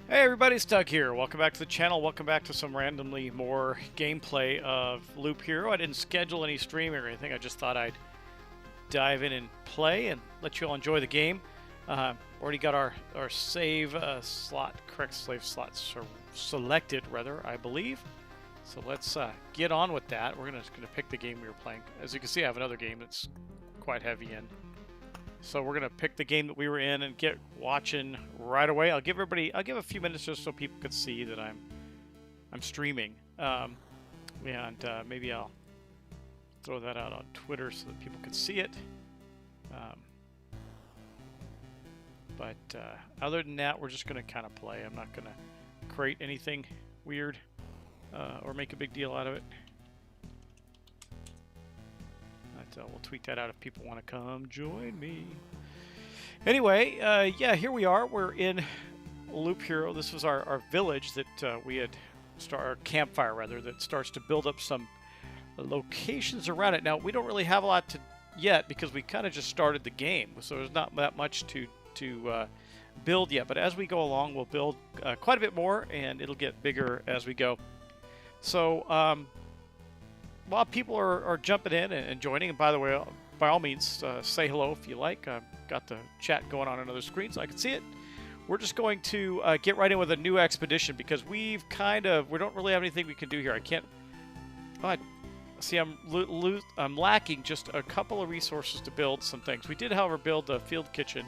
Hey everybody, it's Doug here. Welcome back to the channel. Welcome back to some randomly more gameplay of Loop Hero. I didn't schedule any streaming or anything. I just thought I'd dive in and play and let you all enjoy the game. Already got our save slot, correct save slot selected, rather, I believe. So let's get on with that. We're gonna pick the game we were playing. As you can see, I have another game that's quite heavy in. So we're gonna pick the game that we were in and get watching right away. I'll give a few minutes just so people can see that I'm streaming, and maybe I'll throw that out on Twitter so that people can see it. But other than that, we're just gonna kind of play. I'm not gonna create anything weird or make a big deal out of it. We'll tweet that out if people want to come join me. Anyway, yeah, here we are. We're in Loop Hero. This was our village that we had our campfire, rather, that starts to build up some locations around it. Now, we don't really have a lot to yet because we kind of just started the game, so there's not that much to build yet. But as we go along, we'll build quite a bit more, and it'll get bigger as we go. So, while people are jumping in and joining, and by the way, by all means, say hello if you like. I've got the chat going on another screen so I can see it. We're just going to get right in with a new expedition because we don't really have anything we can do here. I can't. Oh, see, I'm lacking just a couple of resources to build some things. We did, however, build a field kitchen,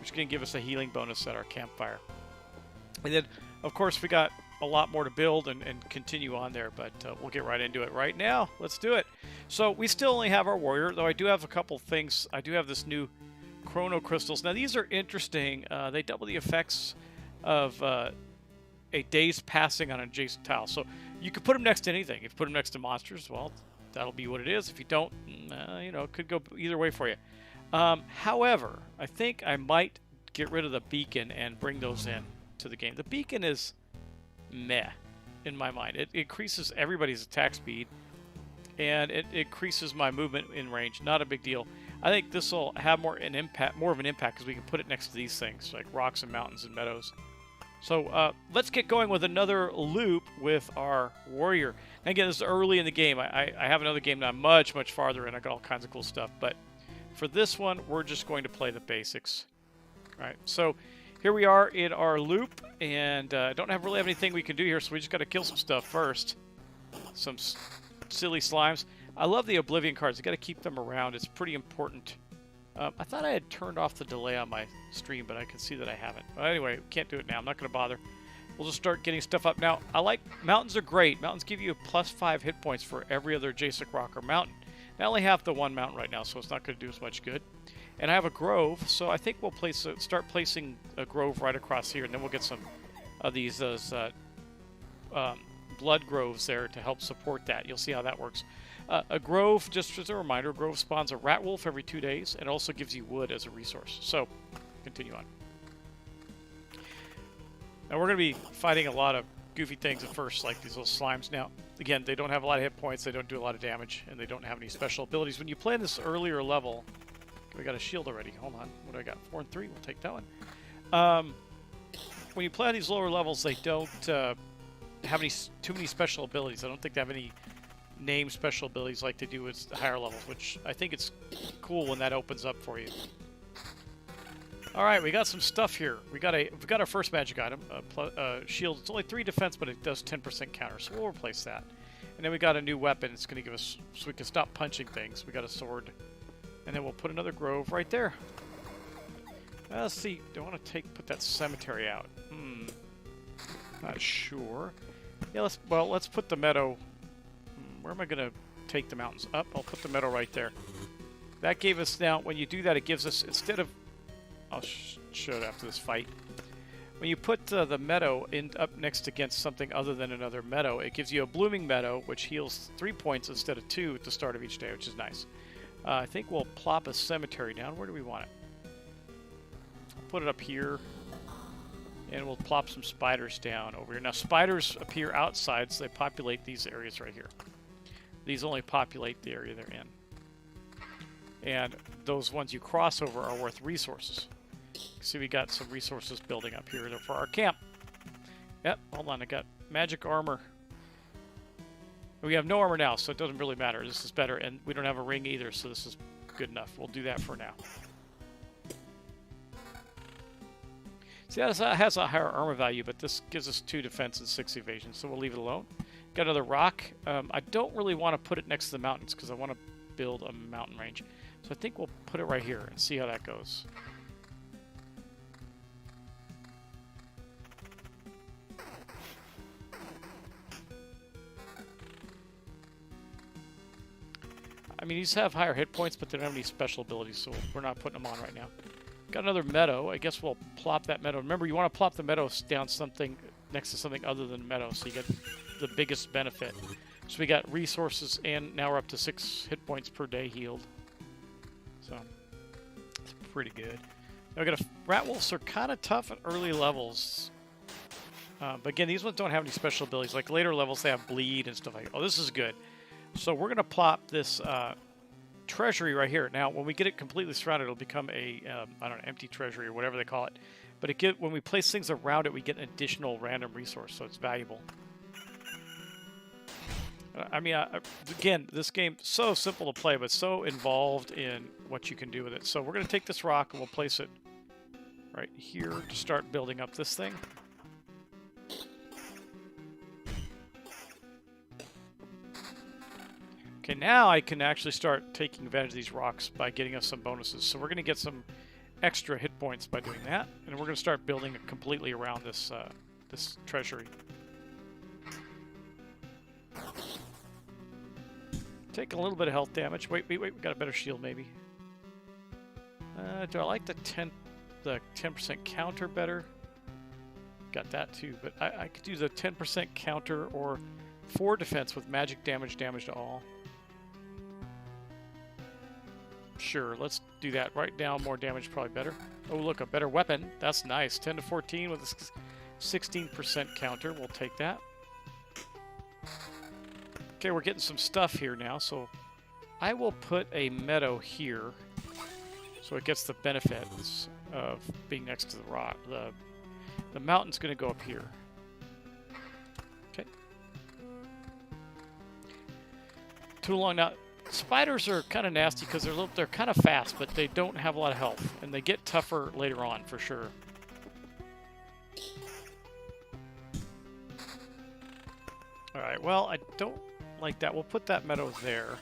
which is going to give us a healing bonus at our campfire. And then, of course, we got a lot more to build and continue on there, but we'll get right into it right now. Let's do it. So we still only have our warrior, though I do have a couple things. I do have this new Chrono Crystals. Now these are interesting. They double the effects of a day's passing on an adjacent tile. So you could put them next to anything. If you put them next to monsters, well, that'll be what it is. If you don't, it could go either way for you. However, I think I might get rid of the beacon and bring those in to the game. The beacon is meh in my mind. It increases everybody's attack speed and it increases my movement in range. Not a big deal. I think this will have more of an impact because we can put it next to these things like rocks and mountains and meadows. So let's get going with another loop with our warrior. And again, this is early in the game. I have another game that I'm much farther in. I got all kinds of cool stuff, but for this one we're just going to play the basics. All right, so here we are in our loop, and don't really have anything we can do here, so we just got to kill some stuff first. Some silly slimes. I love the Oblivion cards. You got to keep them around. It's pretty important. I thought I had turned off the delay on my stream, but I can see that I haven't. But anyway, can't do it now. I'm not going to bother. We'll just start getting stuff up. Now, mountains are great. Mountains give you +5 hit points for every other adjacent rock or mountain. I only have the one mountain right now, so it's not going to do as much good. And I have a grove, so I think we'll start placing a grove right across here, and then we'll get some of those blood groves there to help support that. You'll see how that works. A grove, just as a reminder, a grove spawns a rat wolf every 2 days, and also gives you wood as a resource. So, continue on. Now we're going to be fighting a lot of goofy things at first, like these little slimes. Now, again, they don't have a lot of hit points, they don't do a lot of damage, and they don't have any special abilities. When you play in this earlier level, we got a shield already. Hold on. What do I got? 4 and 3. We'll take that one. When you play on these lower levels, they don't have too many special abilities. I don't think they have any named special abilities like they do with the higher levels, which I think it's cool when that opens up for you. All right, we got some stuff here. We got our first magic item, shield. It's only 3 defense, but it does 10% counter, so we'll replace that. And then we got a new weapon. It's going to give us, so we can stop punching things. We got a sword. And then we'll put another grove right there. Let's see. Do I want to put that cemetery out? Not sure. Yeah, let's put the meadow. Where am I going to take the mountains? Up. I'll put the meadow right there. That gave us, now when you do that, it gives us, instead of, I'll show it after this fight. When you put the meadow up next against something other than another meadow, it gives you a blooming meadow, which heals 3 points instead of 2 at the start of each day, which is nice. I think we'll plop a cemetery down. Where do we want it? I'll put it up here. And we'll plop some spiders down over here. Now, spiders appear outside, so they populate these areas right here. These only populate the area they're in. And those ones you cross over are worth resources. See, we got some resources building up here for our camp. Yep, hold on, I got magic armor. We have no armor now, so it doesn't really matter. This is better, and we don't have a ring either, so this is good enough. We'll do that for now. See, that has a higher armor value, but this gives us 2 defense and 6 evasion, so we'll leave it alone. Got another rock. I don't really want to put it next to the mountains because I want to build a mountain range. So I think we'll put it right here and see how that goes. I mean, these have higher hit points, but they don't have any special abilities, so we're not putting them on right now. Got another meadow. I guess we'll plop that meadow. Remember, you want to plop the meadow down something next to something other than meadow, so you get the biggest benefit. So we got resources, and now we're up to 6 hit points per day healed. So it's pretty good. Now we got rat wolves are kind of tough at early levels. But again, these ones don't have any special abilities. Like later levels, they have bleed and stuff like that. Oh, this is good. So we're going to plop this treasury right here. Now, when we get it completely surrounded, it'll become a, I don't know, empty treasury or whatever they call it. But when we place things around it, we get an additional random resource, so it's valuable. I mean, again, this game's so simple to play, but so involved in what you can do with it. So we're going to take this rock and we'll place it right here to start building up this thing. Okay, now I can actually start taking advantage of these rocks by getting us some bonuses. So we're going to get some extra hit points by doing that, and we're going to start building it completely around this this treasury. Take a little bit of health damage. Wait, we got a better shield maybe. Do I like the 10% counter better? Got that too, but I could do the 10% counter or 4 defense with magic damage to all. Sure, let's do that. Right now, more damage probably better. Oh, look, a better weapon. That's nice. 10 to 14 with a 16% counter. We'll take that. Okay, we're getting some stuff here now, so I will put a meadow here so it gets the benefits of being next to the rock. The mountain's going to go up here. Okay. Too long now. Spiders are kind of nasty because they're kind of fast, but they don't have a lot of health, and they get tougher later on for sure. All right. Well, I don't like that. We'll put that meadow there.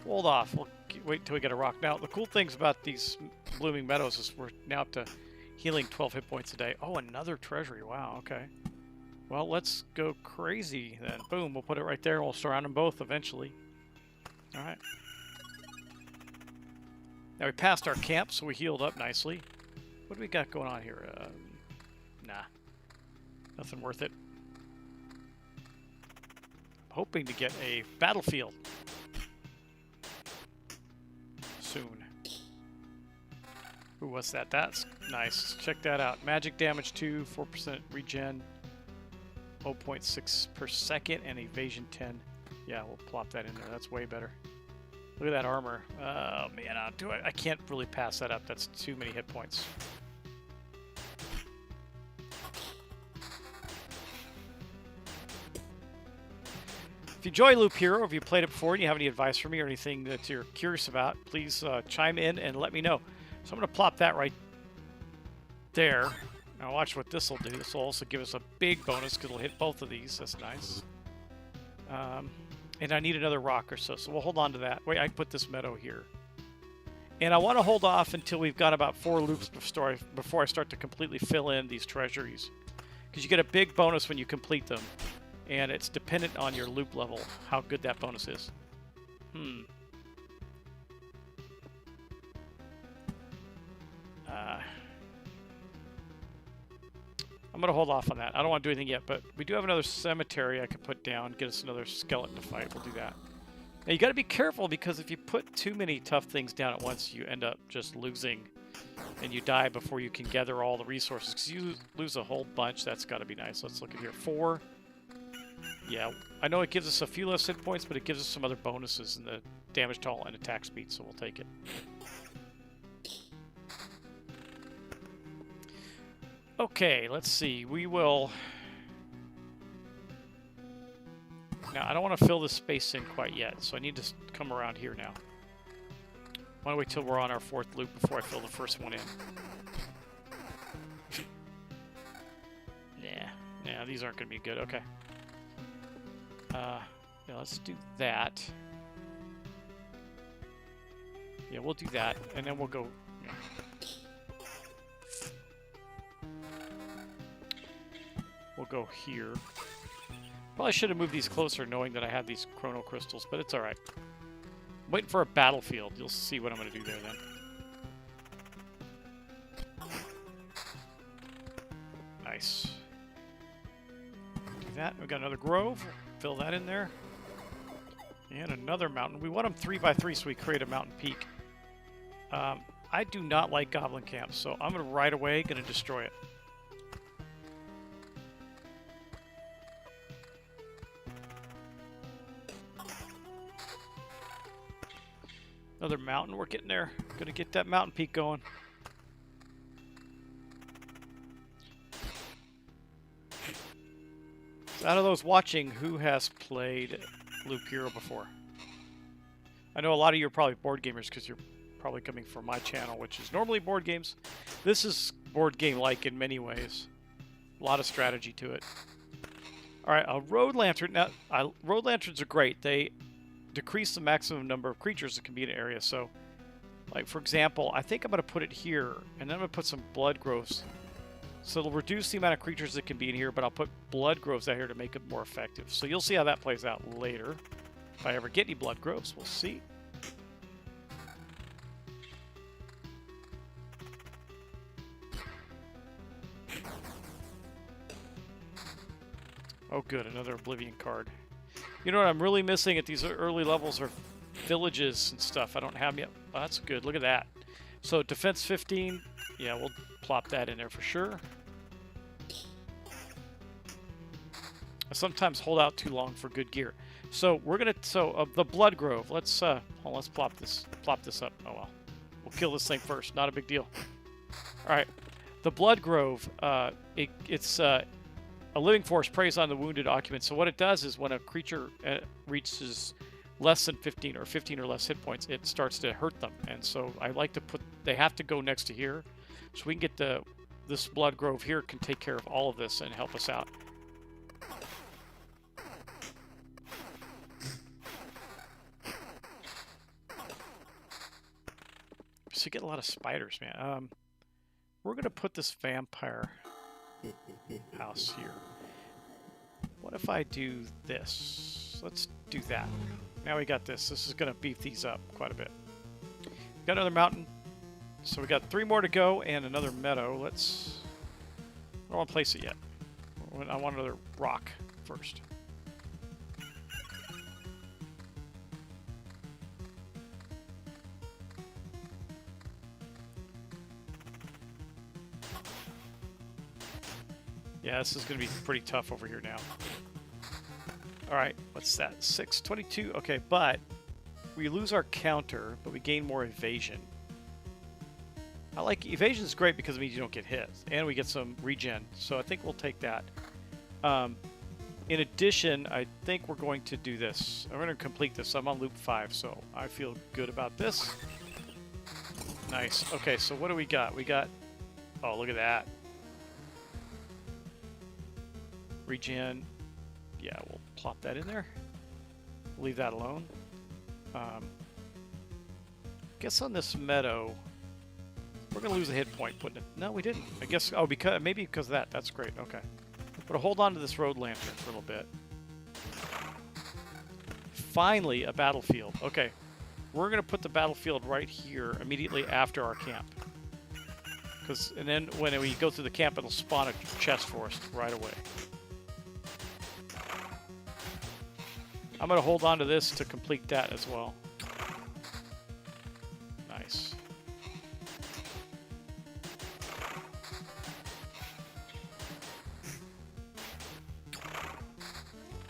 Hold off. We'll wait until we get a rock. Now, the cool things about these blooming meadows is we're now up to healing 12 hit points a day. Oh, another treasury. Wow. Okay. Well, let's go crazy then. Boom, we'll put it right there. We'll surround them both eventually. All right. Now we passed our camp, so we healed up nicely. What do we got going on here? Nah. Nothing worth it. I'm hoping to get a battlefield soon. Ooh, what's that? That's nice. Check that out. Magic damage 2, 4% regen. 0.6 per second and evasion 10. Yeah, we'll plop that in there. That's way better. Look at that armor. Oh man, I can't really pass that up. That's too many hit points. If you enjoy Loop Hero, if you played it before and you have any advice for me or anything that you're curious about, please chime in and let me know. So I'm going to plop that right there. Now watch what this will do. This will also give us a big bonus because it'll hit both of these. That's nice. And I need another rock or so, so we'll hold on to that. Wait, I can put this meadow here. And I want to hold off until we've got about 4 loops before I start to completely fill in these treasuries. Because you get a big bonus when you complete them. And it's dependent on your loop level, how good that bonus is. I'm going to hold off on that. I don't want to do anything yet, but we do have another cemetery I can put down, get us another skeleton to fight. We'll do that. Now, you got to be careful, because if you put too many tough things down at once, you end up just losing, and you die before you can gather all the resources. Because you lose a whole bunch. That's got to be nice. Let's look at here. 4. Yeah, I know it gives us a few less hit points, but it gives us some other bonuses in the damage to all and attack speed, so we'll take it. Okay, let's see. We will... Now, I don't want to fill this space in quite yet, so I need to come around here now. Why don't we wait till we're on our 4th loop before I fill the first one in? Nah, these aren't going to be good. Okay. Yeah, let's do that. Yeah, we'll do that, and then we'll go... Yeah. We'll go here. Probably should have moved these closer knowing that I have these Chrono Crystals, but it's alright. I'm waiting for a battlefield. You'll see what I'm going to do there then. Nice. Do that. We've got another grove. Fill that in there. And another mountain. We want them 3x3 so we create a mountain peak. I do not like goblin camps, so I'm going to right away going to destroy it. Another mountain. We're getting there. Going to get that mountain peak going. So out of those watching, who has played Loop Hero before? I know a lot of you are probably board gamers because you're probably coming from my channel, which is normally board games. This is board game-like in many ways. A lot of strategy to it. All right, a road lantern. Now, road lanterns are great. They decrease the maximum number of creatures that can be in an area. So, like for example, I think I'm going to put it here, and then I'm going to put some blood groves. So it'll reduce the amount of creatures that can be in here, but I'll put blood groves out here to make it more effective. So you'll see how that plays out later. If I ever get any blood groves, we'll see. Oh good, another Oblivion card. You know what I'm really missing at these early levels are villages and stuff. I don't have them yet. Oh, that's good, look at that. So defense 15, yeah, we'll plop that in there for sure. I sometimes hold out too long for good gear. So we're gonna the blood grove. Let's let's plop this up. Oh well, we'll kill this thing first. Not a big deal. All right, the blood grove. It's a living force preys on the wounded occupant. So what it does is when a creature reaches less than 15 or 15 or less hit points, it starts to hurt them. And so I like to put. They have to go next to here, so we can get this blood grove here can take care of all of this and help us out. So you get a lot of spiders, man. We're going to put this vampire house here. What if I do this? Let's do that. Now we got this. This is going to beef these up quite a bit. Got another mountain. So we got 3 more to go and another meadow. I don't want to place it yet. I want another rock first. Yeah, this is going to be pretty tough over here now. Alright, what's that? 622. Okay, but we lose our counter, but we gain more evasion. I like evasion is great because it means you don't get hit, and we get some regen. So I think we'll take that. In addition, I think we're going to do this. I'm going to complete this. I'm on loop 5, so I feel good about this. Nice. Okay, so what do we got? We got... Oh, look at that. Regen. Yeah, we'll plop that in there. Leave that alone. Guess on this meadow, we're going to lose a hit point putting it... No, we didn't. I guess... Oh, maybe because of that. That's great. Okay. But hold on to this road lantern for a little bit. Finally, a battlefield. Okay. We're going to put the battlefield right here immediately after our camp. And then when we go through the camp, it'll spawn a chest for us right away. I'm going to hold on to this to complete that as well. Nice.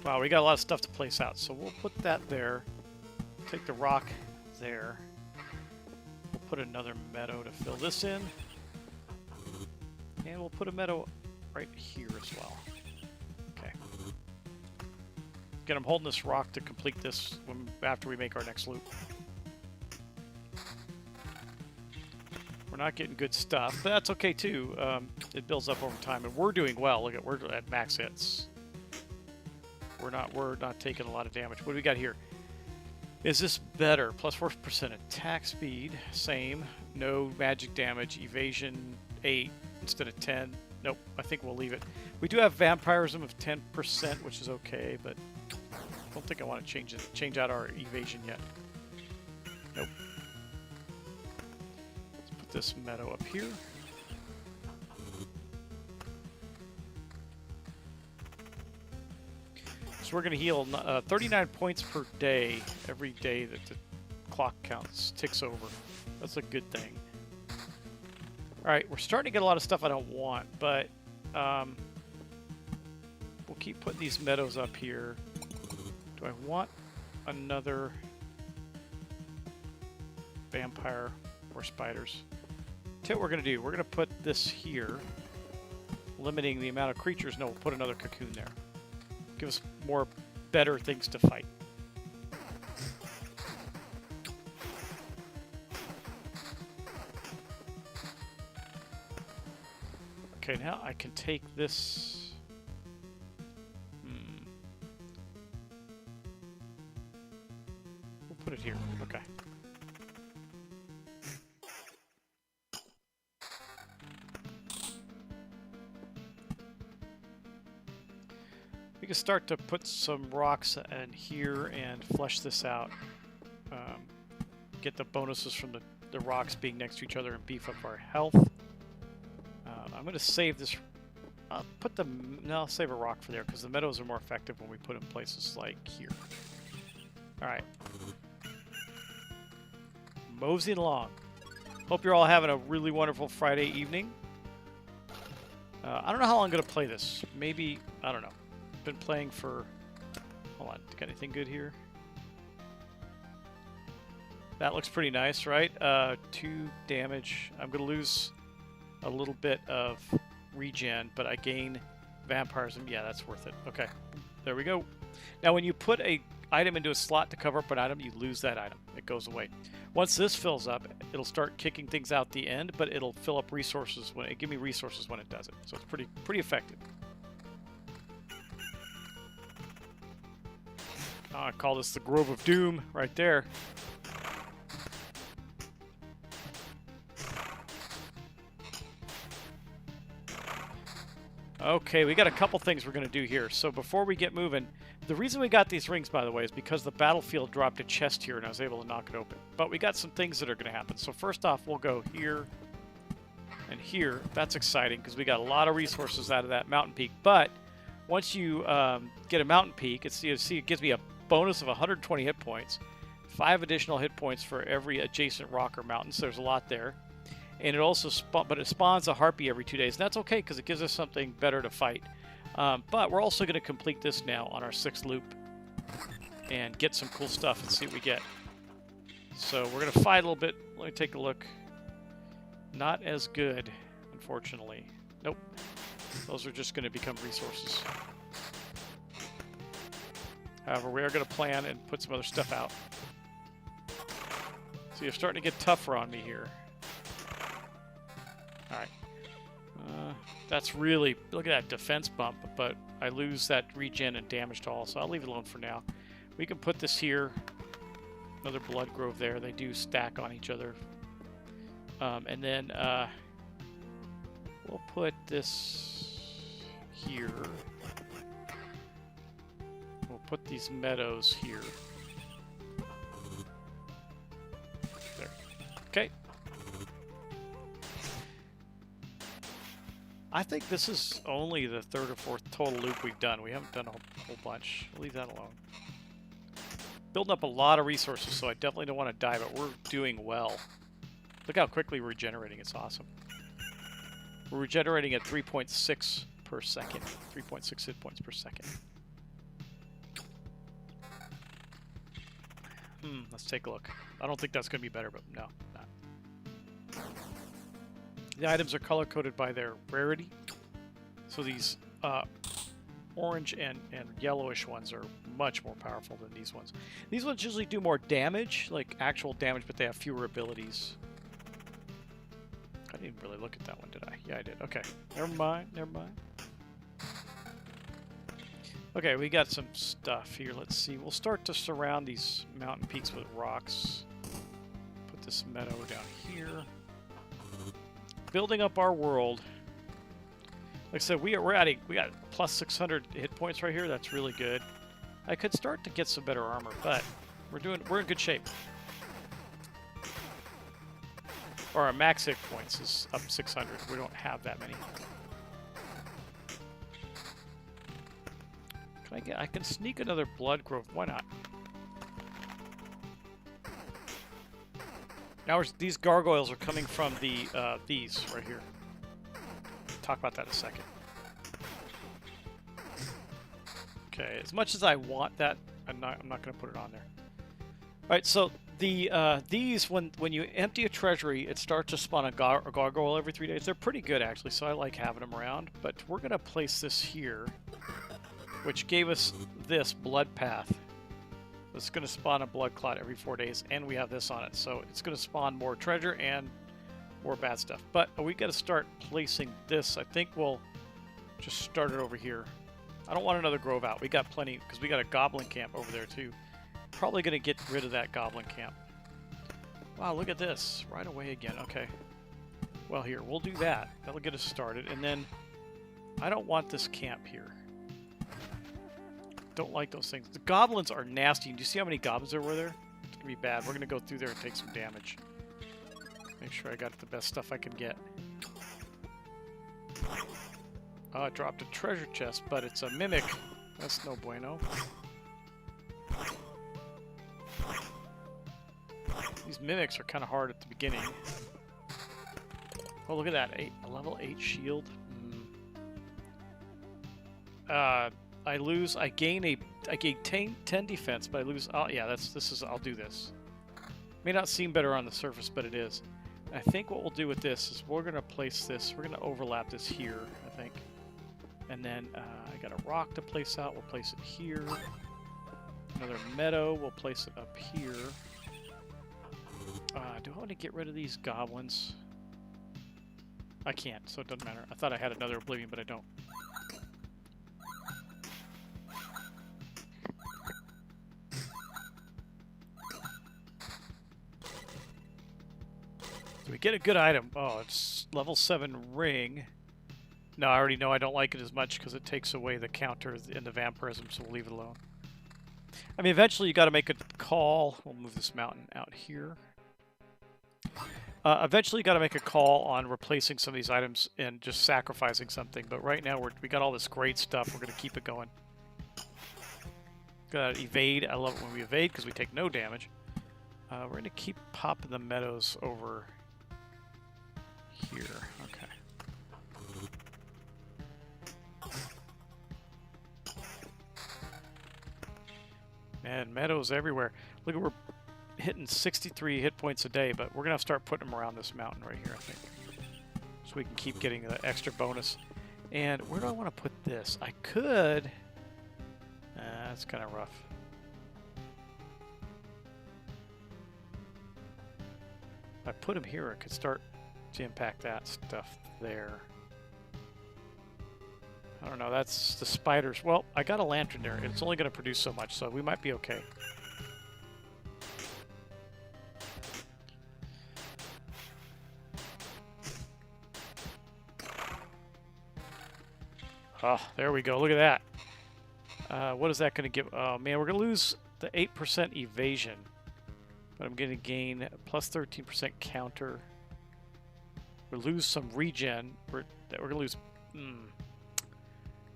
Wow, we got a lot of stuff to place out, so we'll put that there. Take the rock there. We'll put another meadow to fill this in. And we'll put a meadow right here as well. Okay. Again, I'm holding this rock to complete this after we make our next loop. We're not getting good stuff, but that's okay too. It builds up over time, and we're doing well. Look at, we're at max hits. We're not taking a lot of damage. What do we got here? Is this better? Plus 4% attack speed, same. No magic damage, evasion 8 instead of 10. Nope, I think we'll leave it. We do have vampirism of 10%, which is okay, but I don't think I want to change out our evasion yet. Nope. Let's put this meadow up here. So we're going to heal 39 points per day every day that the clock ticks over. That's a good thing. Alright, we're starting to get a lot of stuff I don't want, but we'll keep putting these meadows up here. Do I want another vampire or spiders? Tell you what we're going to do. We're going to put this here, limiting the amount of creatures. No, we'll put another cocoon there. Give us more better things to fight. Okay, now I can take this. We'll put it here. Okay. We can start to put some rocks in here and flesh this out. Get the bonuses from the rocks being next to each other and beef up our health. I'm going to save this. I'll save a rock for there because the meadows are more effective when we put in places like here. Alright. Moseying along. Hope you're all having a really wonderful Friday evening. I don't know how long I'm going to play this. Maybe, I don't know. Been playing for... Hold on. Got anything good here? That looks pretty nice, right? 2 damage. I'm going to lose a little bit of regen, but I gain vampirism. Yeah, that's worth it. Okay, there we go. Now, when you put a item into a slot to cover up an item, you lose that item. It goes away. Once this fills up, it'll start kicking things out the end, but it'll fill up resources when it give me resources when it does it. So it's pretty effective. I call this the Grove of Doom right there. Okay, we got a couple things we're going to do here. So before we get moving, the reason we got these rings, by the way, is because the battlefield dropped a chest here and I was able to knock it open. But we got some things that are going to happen. So first off, we'll go here and here. That's exciting because we got a lot of resources out of that mountain peak. But once you get a mountain peak, it gives me a bonus of 120 hit points, 5 additional hit points for every adjacent rock or mountain. So there's a lot there. And it also it spawns a harpy every 2 days. And that's okay because it gives us something better to fight. But we're also going to complete this now on our 6th loop and get some cool stuff and see what we get. So we're going to fight a little bit. Let me take a look. Not as good, unfortunately. Nope. Those are just going to become resources. However, we are going to plan and put some other stuff out. So you're starting to get tougher on me here. Alright. That's really... Look at that defense bump, but I lose that regen and damage to all, so I'll leave it alone for now. We can put this here. Another blood grove there. They do stack on each other. And then we'll put this here. We'll put these meadows here. There. Okay. I think this is only the 3rd or 4th total loop we've done. We haven't done a whole bunch. I'll leave that alone. Building up a lot of resources, so I definitely don't want to die, but we're doing well. Look how quickly we're regenerating. It's awesome. We're regenerating at 3.6 per second. 3.6 hit points per second. Let's take a look. I don't think that's going to be better, but no, not. The items are color-coded by their rarity. So these orange and yellowish ones are much more powerful than these ones. These ones usually do more damage, like actual damage, but they have fewer abilities. I didn't really look at that one, did I? Yeah, I did. Okay. Never mind. Never mind. Okay, we got some stuff here. Let's see. We'll start to surround these mountain peaks with rocks. Put this meadow down here. Building up our world. Like I said, we got plus 600 hit points right here. That's really good. I could start to get some better armor, but we're in good shape. Or our max hit points is up 600. We don't have that many. I can sneak another blood growth. Why not? Now these gargoyles are coming from the these right here. Talk about that in a second. Okay, as much as I want that, I'm not going to put it on there. All right, so the these when you empty a treasury, it starts to spawn a gargoyle every 3 days. They're pretty good actually, so I like having them around. But we're going to place this here, which gave us this blood path. It's going to spawn a blood clot every 4 days, and we have this on it, so it's going to spawn more treasure and more bad stuff. But we got to start placing this. I think we'll just start it over here. I don't want another grove out. We got plenty, because we got a goblin camp over there too. Probably going to get rid of that goblin camp. Wow, look at this. Right away again. Okay. Well, here, we'll do that. That'll get us started. And then, I don't want this camp here. Don't like those things. The goblins are nasty. Do you see how many goblins there were there? It's going to be bad. We're going to go through there and take some damage. Make sure I got the best stuff I can get. I dropped a treasure chest, but it's a mimic. That's no bueno. These mimics are kind of hard at the beginning. Oh, look at that. A level 8 shield. I gain 10 defense, but I lose. Oh, yeah, I'll do this. May not seem better on the surface, but it is. I think what we'll do with this is we're going to place this. We're going to overlap this here, I think. And then I got a rock to place out. We'll place it here. Another meadow. We'll place it up here. Do I want to get rid of these goblins? I can't, so it doesn't matter. I thought I had another Oblivion, but I don't. Do we get a good item? Oh, it's level 7 ring. No, I already know I don't like it as much because it takes away the counter in the vampirism, so we'll leave it alone. I mean, eventually you got to make a call. We'll move this mountain out here. Eventually you got to make a call on replacing some of these items and just sacrificing something. But right now we got all this great stuff. We're going to keep it going. Got to evade. I love it when we evade because we take no damage. We're going to keep popping the meadows over here. Okay. Man, meadows everywhere. Look, we're hitting 63 hit points a day, but we're going to have to start putting them around this mountain right here, I think. So we can keep getting the extra bonus. And where do I want to put this? I could... that's kind of rough. If I put them here, I could start to impact that stuff there. I don't know, that's the spiders. Well, I got a lantern there. It's only going to produce so much, so we might be okay. Oh, there we go. Look at that. What is that going to give? Oh, man, we're going to lose the 8% evasion. But I'm going to gain plus 13% counter. We'll lose some regen. We're going to lose...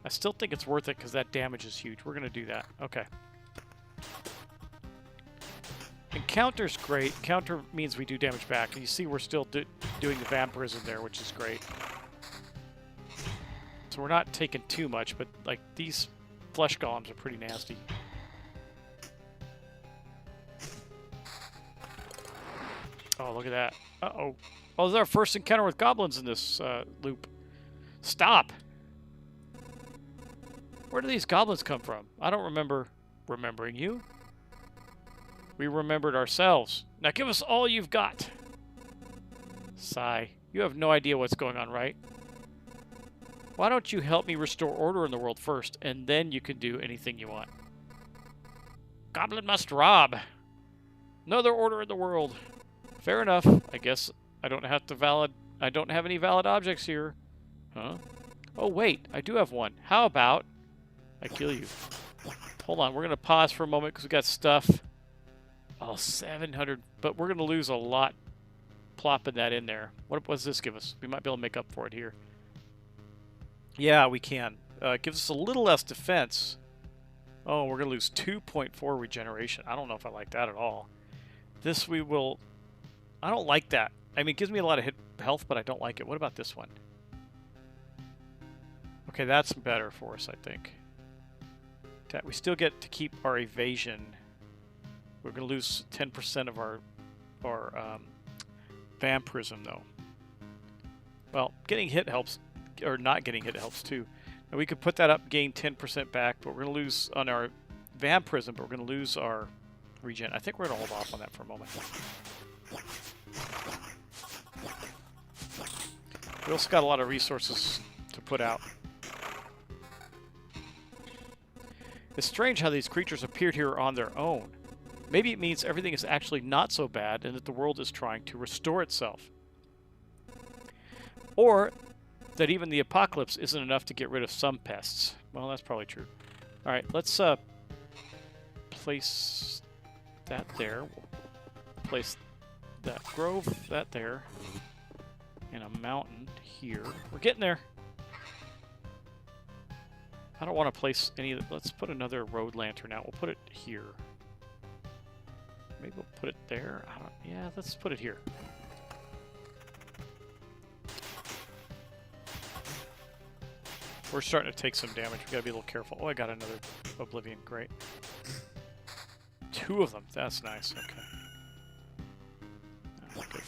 I still think it's worth it because that damage is huge. We're going to do that. Okay. And counter's great. Counter means we do damage back. And you see we're still doing the vampirism there, which is great. So we're not taking too much, but like these flesh golems are pretty nasty. Oh, Oh, look at that. Uh-oh. Oh, this is our first encounter with goblins in this loop. Stop! Where do these goblins come from? I don't remember remembering you. We remembered ourselves. Now give us all you've got. Sigh. You have no idea what's going on, right? Why don't you help me restore order in the world first, and then you can do anything you want. Goblin must rob. Another order in the world. Fair enough. I guess I don't have any valid objects here. Huh? Oh wait, I do have one. How about I kill you? Hold on, we're gonna pause for a moment because we got stuff. Oh, 700, but we're gonna lose a lot plopping that in there. What does this give us? We might be able to make up for it here. Yeah, we can. It gives us a little less defense. Oh, we're gonna lose 2.4 regeneration. I don't know if I like that at all. This we will. I don't like that. I mean, it gives me a lot of health, but I don't like it. What about this one? Okay, that's better for us, I think. We still get to keep our evasion. We're going to lose 10% of our vampirism, though. Well, getting hit helps, or not getting hit helps, too. Now, we could put that up, gain 10% back, but we're going to lose on our vampirism, but we're going to lose our regen. I think we're going to hold off on that for a moment. We also got a lot of resources to put out. It's strange how these creatures appeared here on their own. Maybe it means everything is actually not so bad and that the world is trying to restore itself. Or that even the apocalypse isn't enough to get rid of some pests. Well, that's probably true. Alright, let's place that there. Place that grove, that there. And a mountain here. We're getting there. I don't want to place any of the... Let's put another road lantern out. We'll put it here. Maybe we'll put it there. Yeah, let's put it here. We're starting to take some damage. We gotta be a little careful. Oh, I got another Oblivion. Great. 2 of them. That's nice. Okay. Oh, good.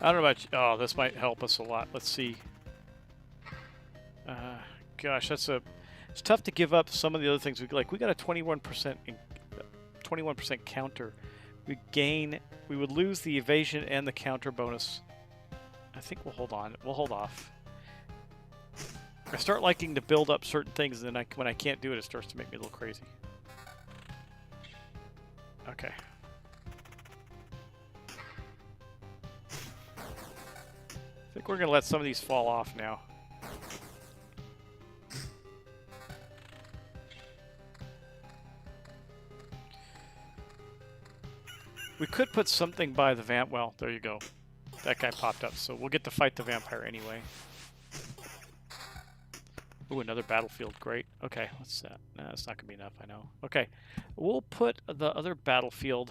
I don't know about you. Oh, this might help us a lot. Let's see. Gosh, it's tough to give up some of the other things. We got a 21% counter. We would lose the evasion and the counter bonus. I think we'll hold on. We'll hold off. I start liking to build up certain things, and then when I can't do it, it starts to make me a little crazy. Okay. I think we're going to let some of these fall off now. We could put something by the vamp. Well, there you go. That guy popped up, so we'll get to fight the vampire anyway. Ooh, another battlefield. Great. Okay, what's that? Nah, that's not going to be enough, I know. Okay, we'll put the other battlefield.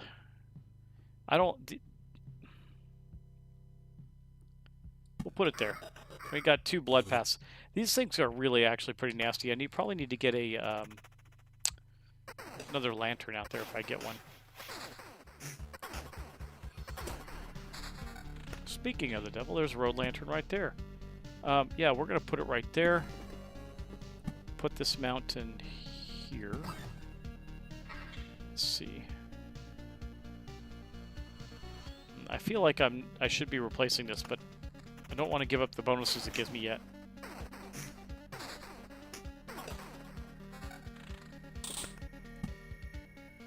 We'll put it there. We got 2 blood paths. These things are really actually pretty nasty. I probably need to get a another lantern out there if I get one. Speaking of the devil, there's a road lantern right there. Yeah, we're going to put it right there. Put this mountain here. Let's see. I feel like I should be replacing this, but I don't want to give up the bonuses it gives me yet.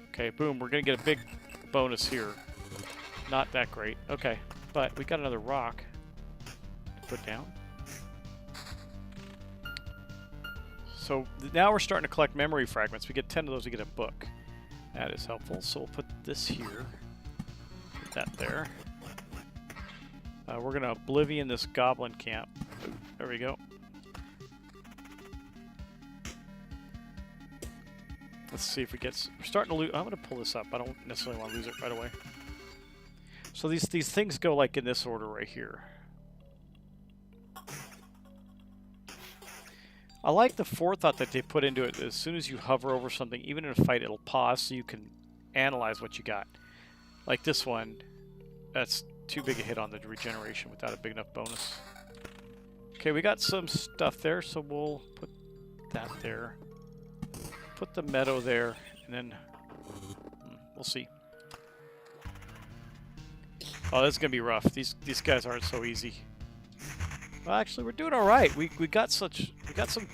Okay, boom, we're going to get a big bonus here. Not that great. Okay, but we got another rock to put down. So now we're starting to collect memory fragments. We get 10 of those, we get a book. That is helpful. So we'll put this here. Put that there. We're going to Oblivion this goblin camp. There we go. Let's see if we get... We're starting to lose... I'm going to pull this up. I don't necessarily want to lose it right away. So these things go like in this order right here. I like the forethought that they put into it. As soon as you hover over something, even in a fight, it'll pause so you can analyze what you got. Like this one, that's too big a hit on the regeneration without a big enough bonus. Okay, we got some stuff there, so we'll put that there. Put the meadow there, and then we'll see. Oh, this is gonna be rough. These guys aren't so easy. Well, actually, we're doing all right. We got some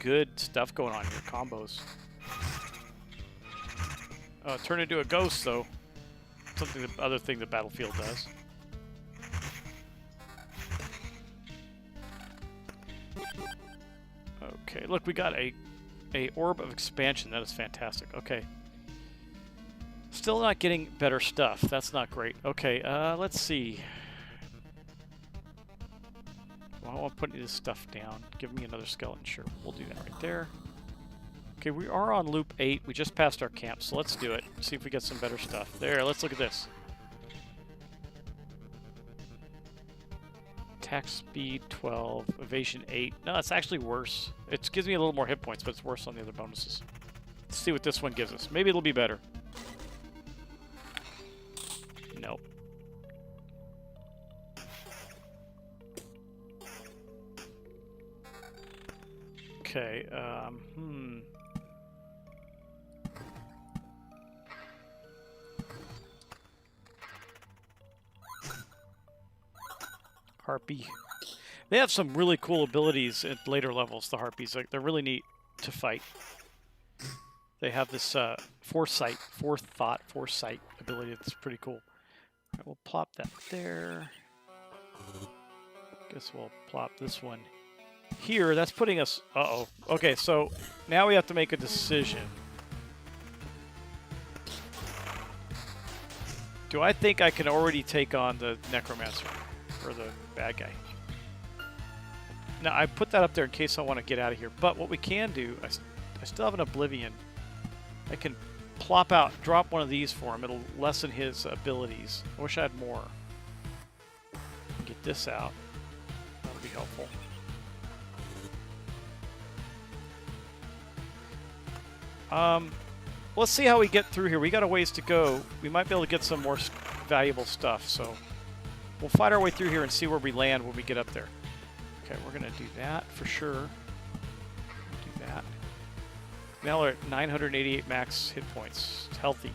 good stuff going on here. Combos. Turn into a ghost though. Something the other thing the battlefield does. Okay, look, we got a orb of expansion. That is fantastic. Okay. Still not getting better stuff. That's not great. Okay, let's see. Well, I want to put this stuff down. Give me another skeleton. Sure, we'll do that right there. Okay, we are on loop 8. We just passed our camp, so let's do it. See if we get some better stuff. There, let's look at this. Attack speed 12, evasion 8. No, it's actually worse. It gives me a little more hit points, but it's worse on the other bonuses. Let's see what this one gives us. Maybe it'll be better. Nope. Okay, Harpy. They have some really cool abilities at later levels, the Harpies. Like, they're really neat to fight. They have this foresight ability that's pretty cool. All right, we'll plop that there. Guess we'll plop this one here. That's putting us... Uh-oh. Okay, so now we have to make a decision. Do I think I can already take on the Necromancer? Or the bad guy? Now, I put that up there in case I want to get out of here. But what we can do... I still have an Oblivion. I can plop out, drop one of these for him. It'll lessen his abilities. I wish I had more. Get this out. That'll be helpful. Let's see how we get through here. We got a ways to go. We might be able to get some more valuable stuff, so we'll fight our way through here and see where we land when we get up there. Okay, we're going to do that for sure. Do that. Now we're at 988 max hit points. It's healthy.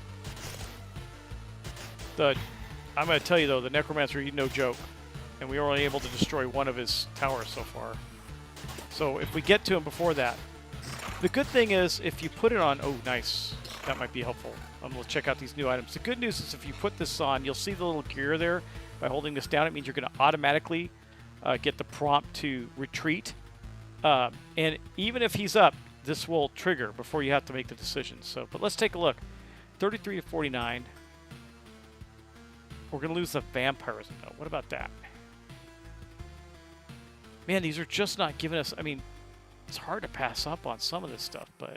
I'm going to tell you, though, the Necromancer, he's no joke. And we were only able to destroy one of his towers so far. So if we get to him before that... The good thing is, if you put it on... Oh, nice. That might be helpful. I'm going to check out these new items. The good news is if you put this on, you'll see the little gear there. By holding this down, it means you're going to automatically get the prompt to retreat. And even if he's up, this will trigger before you have to make the decision. So, but let's take a look. 33 to 49. We're going to lose the vampirism, though. What about that? Man, these are just not giving us... I mean... It's hard to pass up on some of this stuff, but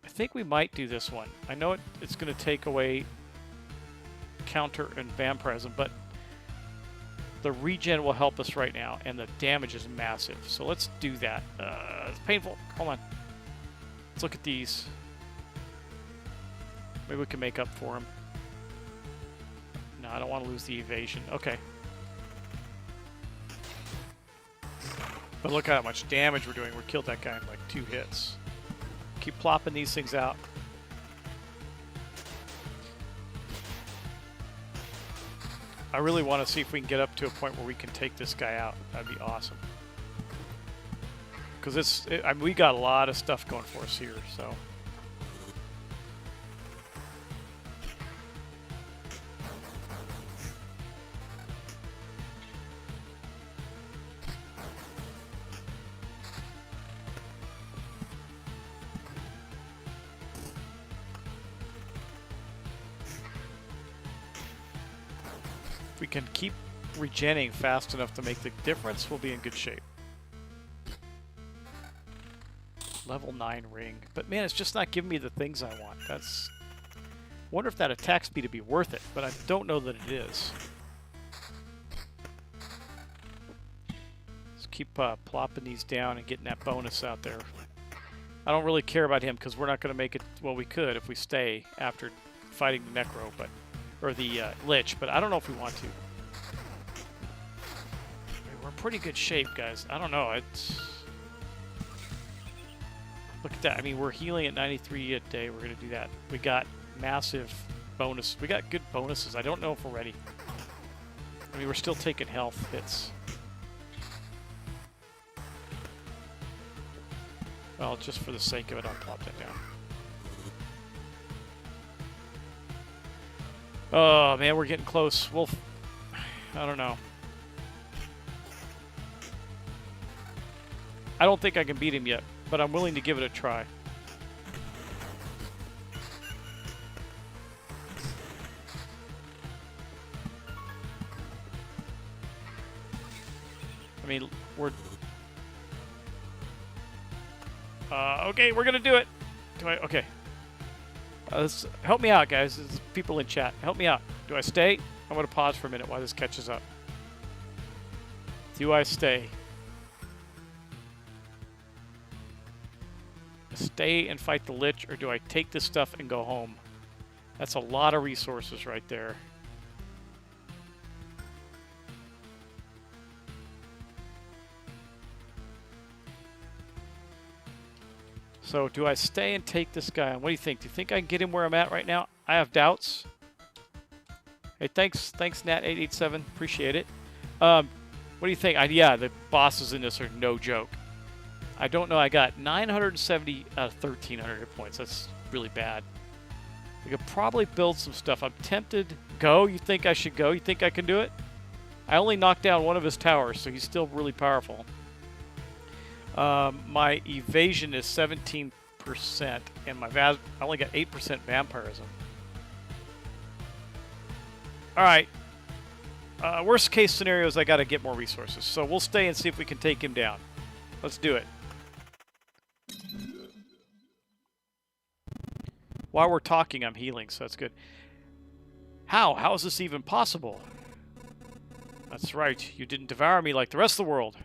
I think we might do this one. I know it's going to take away counter and vampirism, but the regen will help us right now, and the damage is massive. So let's do that. It's painful. Hold on. Let's look at these. Maybe we can make up for him. No, I don't want to lose the evasion. Okay. But look how much damage we're doing. We killed that guy in like 2 hits. Keep plopping these things out. I really want to see if we can get up to a point where we can take this guy out. That'd be awesome. Because I mean, we got a lot of stuff going for us here, so... If we can keep regenning fast enough to make the difference, we'll be in good shape. Level 9 ring. But man, it's just not giving me the things I want. That's... wonder if that attack speed would be worth it, but I don't know that it is. Let's keep plopping these down and getting that bonus out there. I don't really care about him because we're not going to make it. Well, we could if we stay after fighting the Necro, or the Lich, but I don't know if we want to. We're in pretty good shape, guys. I don't know. Look at that. I mean, we're healing at 93 a day. We're going to do that. We got massive bonus. We got good bonuses. I don't know if we're ready. I mean, we're still taking health hits. Well, just for the sake of it, I'll plop that down. Oh, man, we're getting close. I don't know. I don't think I can beat him yet, but I'm willing to give it a try. I mean, we're... okay, we're gonna do it. Okay. Help me out, guys. There's people in chat. Help me out. Do I stay? I'm gonna pause for a minute while this catches up. Do I stay? Stay and fight the Lich, or do I take this stuff and go home? That's a lot of resources right there. So, do I stay and take this guy on? What do you think? Do you think I can get him where I'm at right now? I have doubts. Hey, thanks Nat887. Appreciate it. What do you think? Yeah, the bosses in this are no joke. I don't know. I got 970 out of 1,300 hit points. That's really bad. We could probably build some stuff. I'm tempted. Go? You think I should go? You think I can do it? I only knocked down one of his towers, so he's still really powerful. My evasion is 17%, and I only got 8% vampirism. Alright. Worst case scenario is I got to get more resources, so we'll stay and see if we can take him down. Let's do it. While we're talking, I'm healing, so that's good. How? How is this even possible? That's right. You didn't devour me like the rest of the world.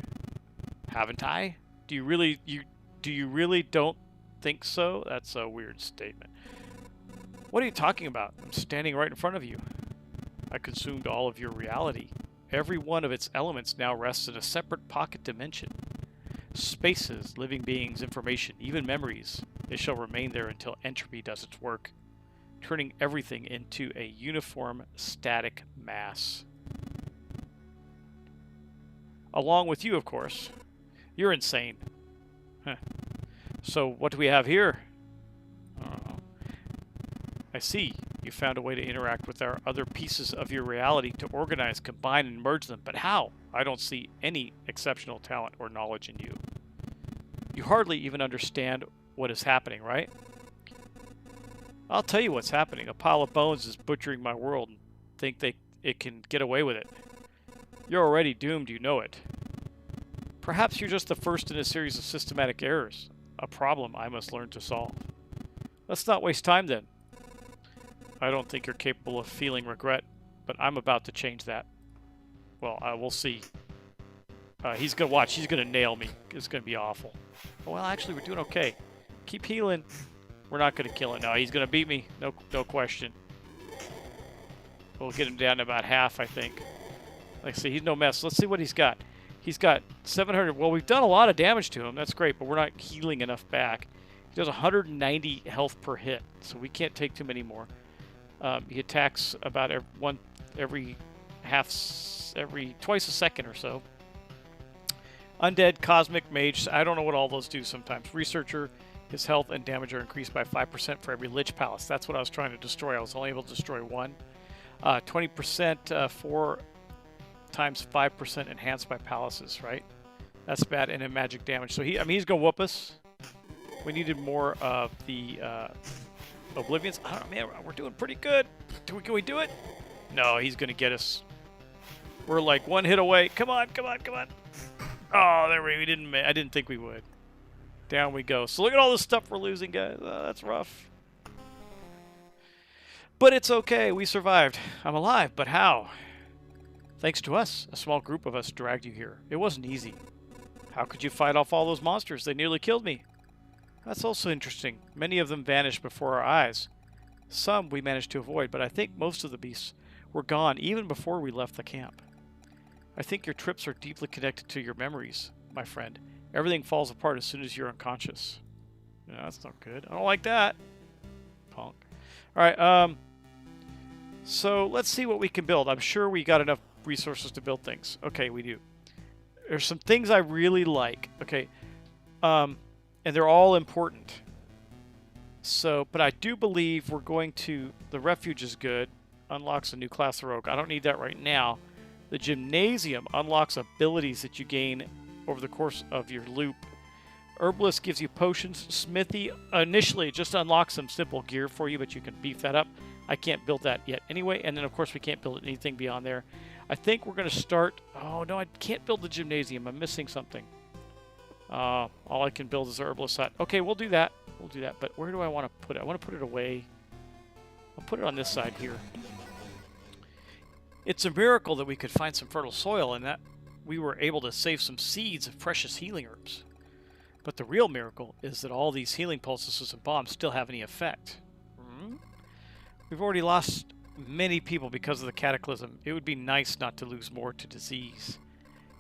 Haven't I? Do you really don't think so? That's a weird statement. What are you talking about? I'm standing right in front of you. I consumed all of your reality. Every one of its elements now rests in a separate pocket dimension. Spaces, living beings, information, even memories. They shall remain there until entropy does its work, turning everything into a uniform, static mass. Along with you, of course. You're insane. Huh. So, what do we have here? I see. You found a way to interact with our other pieces of your reality to organize, combine, and merge them. But how? I don't see any exceptional talent or knowledge in you. You hardly even understand what is happening, right? I'll tell you what's happening. A pile of bones is butchering my world and think it can get away with it. You're already doomed, you know it. Perhaps you're just the first in a series of systematic errors. A problem I must learn to solve. Let's not waste time then. I don't think you're capable of feeling regret, but I'm about to change that. Well, we'll see. He's gonna watch. He's gonna nail me. It's gonna be awful. Well, actually, we're doing okay. Keep healing. We're not gonna kill it. No, he's gonna beat me. No question. We'll get him down to about half, I think. Like I say, he's no mess. Let's see what he's got. He's got 700. Well, we've done a lot of damage to him. That's great, but we're not healing enough back. He does 190 health per hit, so we can't take too many more. He attacks about twice a second or so. Undead, Cosmic, Mage. I don't know what all those do sometimes. Researcher, his health and damage are increased by 5% for every Lich Palace. That's what I was trying to destroy. I was only able to destroy one. 20%, 4 times 5% enhanced by palaces, right? That's bad. And then magic damage. So he's gonna whoop us. We needed more of the Oblivions. I don't know, man. We're doing pretty good. Can we do it? No, he's gonna get us. We're like one hit away. Come on. Oh, there we didn't. I didn't think we would. Down we go. So look at all this stuff we're losing, guys. That's rough. But it's okay. We survived. I'm alive. But how? Thanks to us. A small group of us dragged you here. It wasn't easy. How could you fight off all those monsters? They nearly killed me. That's also interesting. Many of them vanished before our eyes. Some we managed to avoid, but I think most of the beasts were gone even before we left the camp. I think your trips are deeply connected to your memories, my friend. Everything falls apart as soon as you're unconscious. No, that's not good. I don't like that. Punk. Alright, so let's see what we can build. I'm sure we got enough resources to build things. Okay, we do. There's some things I really like. Okay, and they're all important. So, but I do believe we're going to... The refuge is good. Unlocks a new class of rogue. I don't need that right now. The gymnasium unlocks abilities that you gain over the course of your loop. Herbalist gives you potions. Smithy initially just unlocks some simple gear for you, but you can beef that up. I can't build that yet anyway. And then, of course, we can't build anything beyond there. I think we're going to start... Oh, no, I can't build the gymnasium. I'm missing something. All I can build is the herbalist hut. Okay, we'll do that. We'll do that. But where do I want to put it? I want to put it away. I'll put it on this side here. It's a miracle that we could find some fertile soil and that we were able to save some seeds of precious healing herbs. But the real miracle is that all these healing poultices and bombs still have any effect. We've already lost many people because of the cataclysm. It would be nice not to lose more to disease.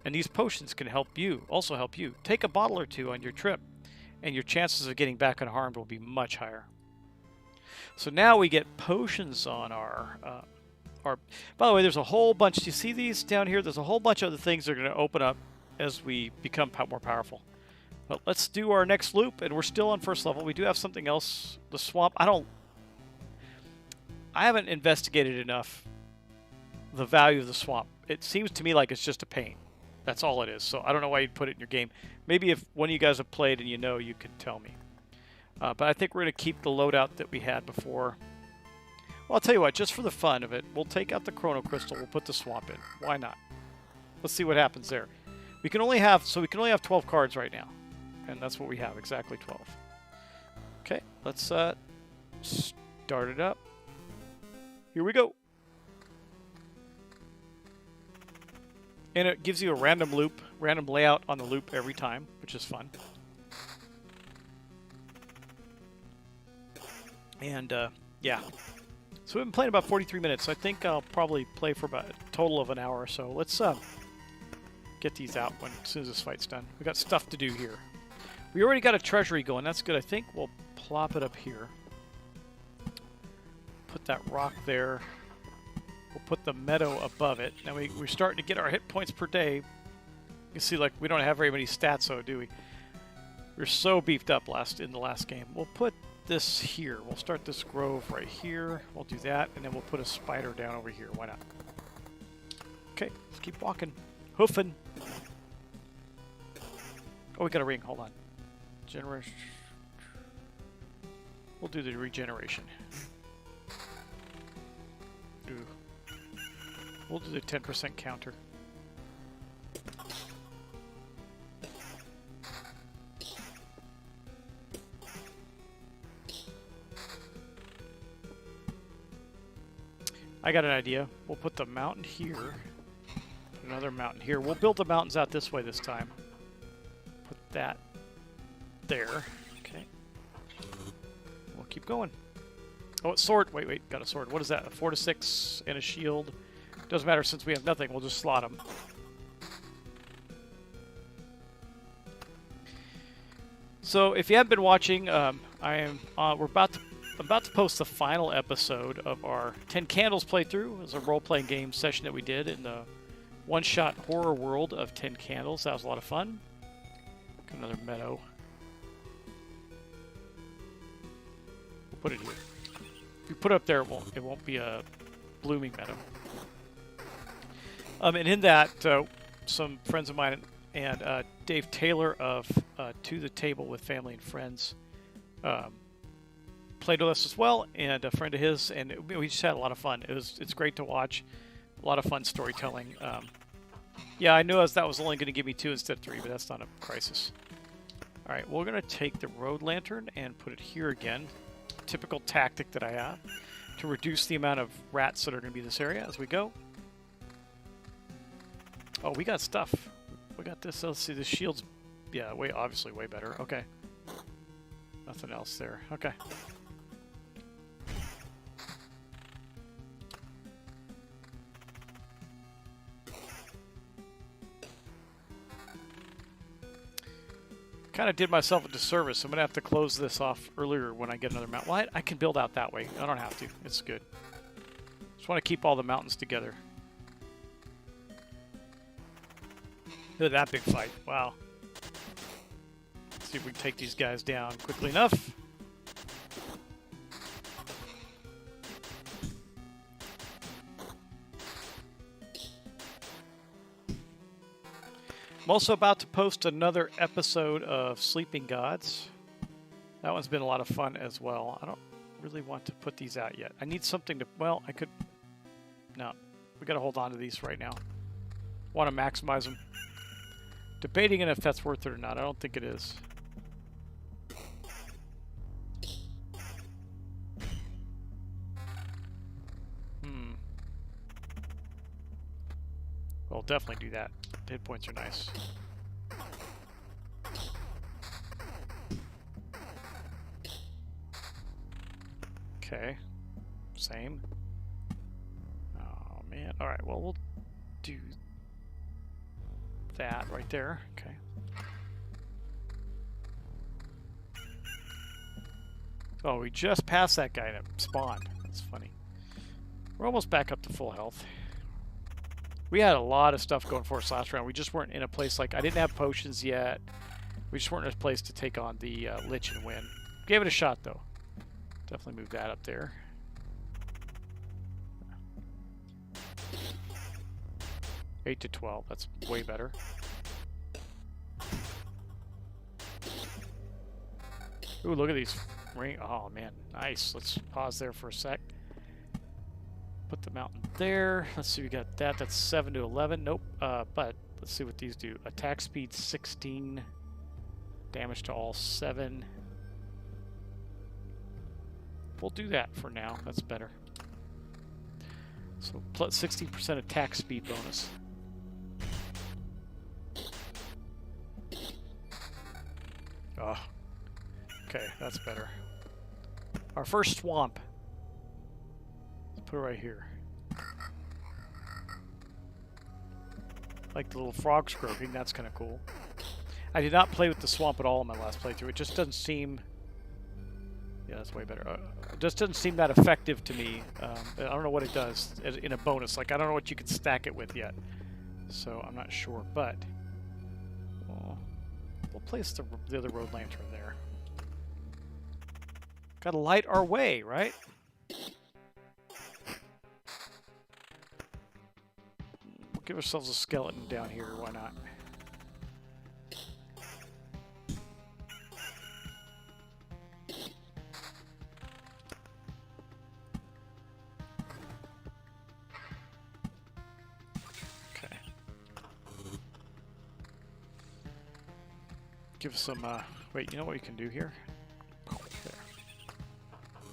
And these potions can help you, also help you. Take a bottle or two on your trip, and your chances of getting back unharmed will be much higher. So now we get potions on our... By the way, there's a whole bunch. Do you see these down here? There's a whole bunch of other things that are going to open up as we become more powerful. But let's do our next loop, and we're still on first level. We do have something else. The swamp. I haven't investigated enough the value of the swamp. It seems to me like it's just a pain. That's all it is. So I don't know why you'd put it in your game. Maybe if one of you guys have played and you know, you could tell me. But I think we're going to keep the loadout that we had before. Well, I'll tell you what, just for the fun of it, we'll take out the Chrono Crystal, we'll put the swamp in. Why not? Let's see what happens there. We can only have 12 cards right now. And that's what we have, exactly 12. Okay, let's start it up. Here we go. And it gives you a random layout on the loop every time, which is fun. And, yeah. So we've been playing about 43 minutes. I think I'll probably play for about a total of an hour or so. Let's get these out as soon as this fight's done. We've got stuff to do here. We already got a treasury going. That's good. I think we'll plop it up here. Put that rock there. We'll put the meadow above it. Now we're starting to get our hit points per day. You can see, like, we don't have very many stats, though, do we? We're so beefed up in the last game. We'll put this here. We'll start this grove right here. We'll do that, and then we'll put a spider down over here. Why not? Okay, let's keep walking. Hoofing. Oh, we got a ring. Hold on. Generation. We'll do the regeneration. We'll do the 10% counter. I got an idea. We'll put the mountain here. Put another mountain here. We'll build the mountains out this way this time. Put that there. Okay. We'll keep going. Oh, it's sword. Wait. Got a sword. What is that? A 4 to 6 and a shield. Doesn't matter since we have nothing. We'll just slot them. So, if you haven't been watching, we're about to post the final episode of our 10 Candles playthrough. It was a role-playing game session that we did in the one-shot horror world of 10 Candles. That was a lot of fun. Got another meadow. We'll put it here. If you put it up there, it won't be a blooming meadow. And in that, some friends of mine and Dave Taylor of To the Table with Family and Friends played with us as well, and a friend of his, and we just had a lot of fun. It's great to watch. A lot of fun storytelling. Yeah, I knew that was only going to give me 2 instead of 3, but that's not a crisis. All right, we're going to take the road lantern and put it here again. Typical tactic that I have to reduce the amount of rats that are going to be in this area as we go. Oh, we got stuff. We got this. Let's see. The shield's Yeah, obviously way better. Okay. Nothing else there. Okay. Kind of did myself a disservice. I'm going to have to close this off earlier when I get another mountain. Well, I can build out that way. I don't have to. It's good. Just want to keep all the mountains together. Look at that big fight. Wow. Let's see if we can take these guys down quickly enough. I'm also about to post another episode of Sleeping Gods. That one's been a lot of fun as well. I don't really want to put these out yet. I need something to... Well, I could... No. We gotta hold on to these right now. Want to maximize them. Debating if that's worth it or not. I don't think it is. Well, definitely do that. Hit points are nice. Okay. Same. Oh, man. Alright, well, we'll do that right there. Okay. Oh, we just passed that guy that spawned. That's funny. We're almost back up to full health. We had a lot of stuff going for us last round. We just weren't in a place like... I didn't have potions yet. We just weren't in a place to take on the Lich and win. Gave it a shot, though. Definitely move that up there. $8 to 12. That's way better. Ooh, look at these ring. Oh, man. Nice. Let's pause there for a sec. Put the mountain there. Let's see, we got that. That's 7 to 11. Nope. But let's see what these do. Attack speed 16. Damage to all 7. We'll do that for now. That's better. So plus 16% attack speed bonus. Oh. Okay, that's better. Our first swamp. Put it right here. Like the little frog croaking, that's kind of cool. I did not play with the swamp at all in my last playthrough. It just doesn't seem... Yeah, that's way better. It just doesn't seem that effective to me. I don't know what it does in a bonus. Like, I don't know what you could stack it with yet. So, I'm not sure, but... we'll place the other road lantern there. Gotta light our way, right? Give ourselves a skeleton down here, why not? Okay. Give us some, wait, you know what we can do here? There.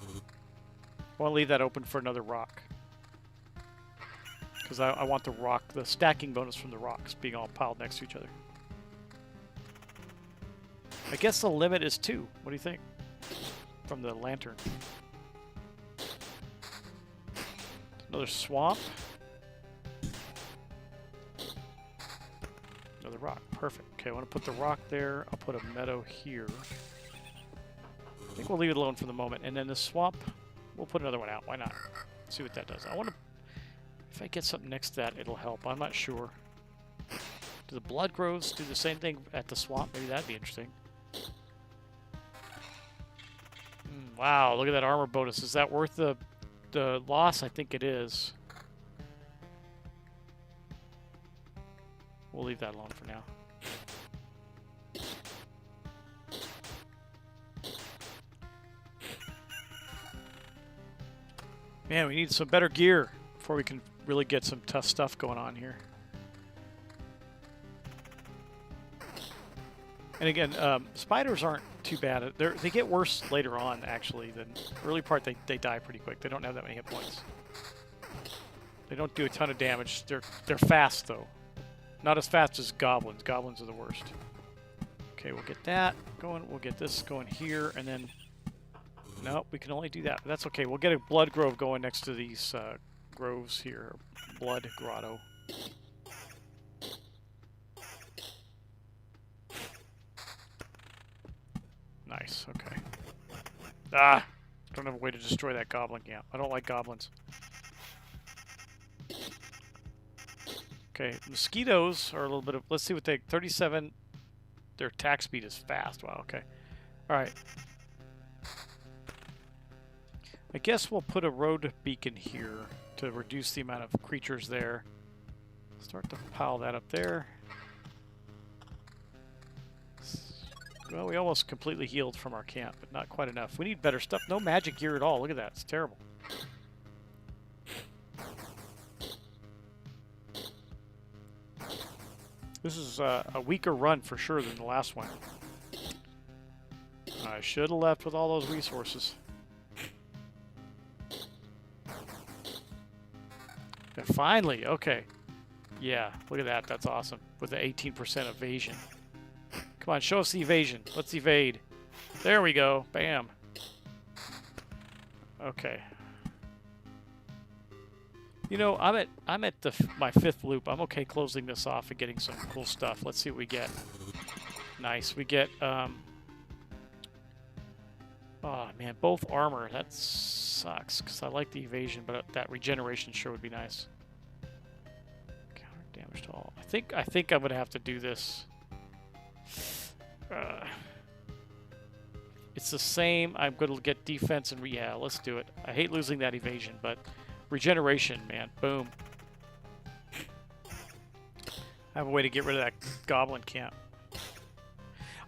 I want to leave that open for another rock. Because I want the stacking bonus from the rocks being all piled next to each other. I guess the limit is 2. What do you think? From the lantern. Another swamp. Another rock. Perfect. Okay, I want to put the rock there. I'll put a meadow here. I think we'll leave it alone for the moment. And then the swamp, we'll put another one out. Why not? See what that does. I want to... If I get something next to that, it'll help. I'm not sure. Do the blood groves do the same thing at the swamp? Maybe that'd be interesting. Wow, look at that armor bonus. Is that worth the loss? I think it is. We'll leave that alone for now. Man, we need some better gear before we can really get some tough stuff going on here. And again, spiders aren't too bad. They get worse later on, actually. The early part, they die pretty quick. They don't have that many hit points. They don't do a ton of damage. They're fast, though. Not as fast as goblins. Goblins are the worst. Okay, we'll get that going. We'll get this going here, and then... Nope, we can only do that. But that's okay. We'll get a blood grove going next to these groves here. Blood grotto. Nice, okay. Ah! Don't have a way to destroy that goblin camp. I don't like goblins. Okay, mosquitoes are a little bit of... Let's see what they... 37... Their attack speed is fast. Wow, okay. Alright. I guess we'll put a road beacon here to reduce the amount of creatures there. Start to pile that up there. Well, we almost completely healed from our camp, but not quite enough. We need better stuff. No magic gear at all. Look at that. It's terrible. This is a weaker run for sure than the last one. I should have left with all those resources. And finally, okay. Yeah, look at that. That's awesome. With the 18% evasion. Come on, show us the evasion. Let's evade. There we go. Bam. Okay. You know, I'm at my 5th loop. I'm okay closing this off and getting some cool stuff. Let's see what we get. Nice. We get oh man, both armor. That sucks because I like the evasion, but that regeneration sure would be nice. Counter damage to all. I think I'm gonna have to do this. It's the same. I'm going to get defense and yeah, let's do it. I hate losing that evasion, but regeneration, man, boom. I have a way to get rid of that goblin camp.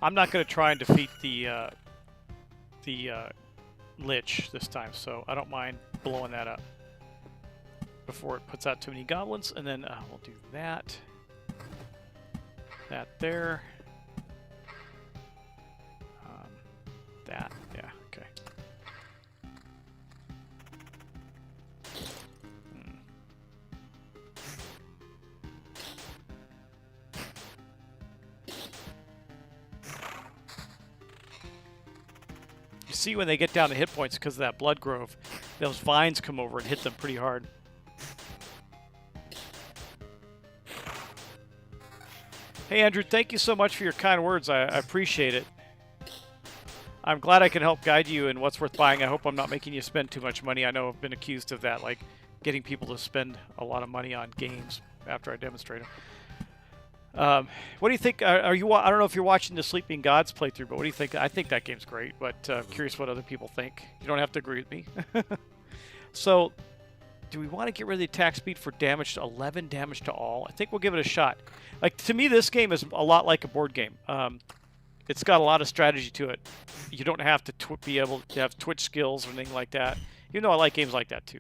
I'm not going to try and defeat the lich this time, so I don't mind blowing that up before it puts out too many goblins. And then we'll do that. That there. That, yeah, okay. You see when they get down to hit points because of that blood grove, those vines come over and hit them pretty hard. Hey Andrew, thank you so much for your kind words. I appreciate it. I'm glad I can help guide you in what's worth buying. I hope I'm not making you spend too much money. I know I've been accused of that, like getting people to spend a lot of money on games after I demonstrate them. What do you think? Are you? I don't know if you're watching the Sleeping Gods playthrough, but what do you think? I think that game's great, but curious what other people think. You don't have to agree with me. So, do we want to get rid of the attack speed for damage to 11 damage to all? I think we'll give it a shot. Like, to me, this game is a lot like a board game. It's got a lot of strategy to it. You don't have to be able to have Twitch skills or anything like that. Even though I like games like that too.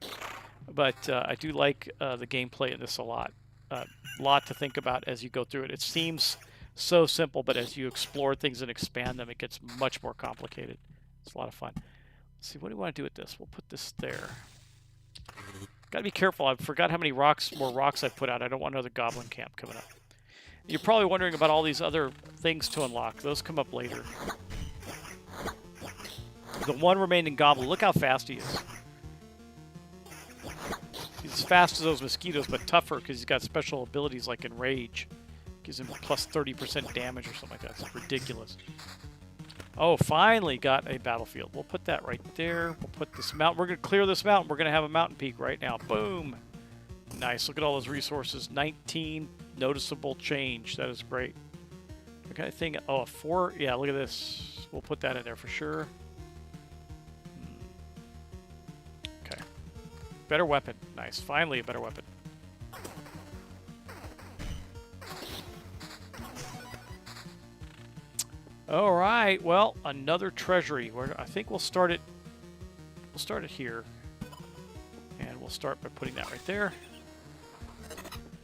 But I do like the gameplay in this a lot. A lot to think about as you go through it. It seems so simple, but as you explore things and expand them, it gets much more complicated. It's a lot of fun. Let's see, what do we want to do with this? We'll put this there. Got to be careful. I forgot how many more rocks I put out. I don't want another goblin camp coming up. You're probably wondering about all these other things to unlock. Those come up later. The one remaining goblin. Look how fast he is. He's as fast as those mosquitoes, but tougher because he's got special abilities like Enrage. Gives him plus 30% damage or something like that. It's ridiculous. Oh, finally got a battlefield. We'll put that right there. We'll put this mountain. We're going to clear this mountain. We're going to have a mountain peak right now. Boom. Nice. Look at all those resources. 19 noticeable change. That is great. What kind of thing? Oh, a 4. Yeah, look at this. We'll put that in there for sure. Okay. Better weapon. Nice. Finally a better weapon. All right. Well, another treasury. I think we'll start it. We'll start it here, and we'll start by putting that right there.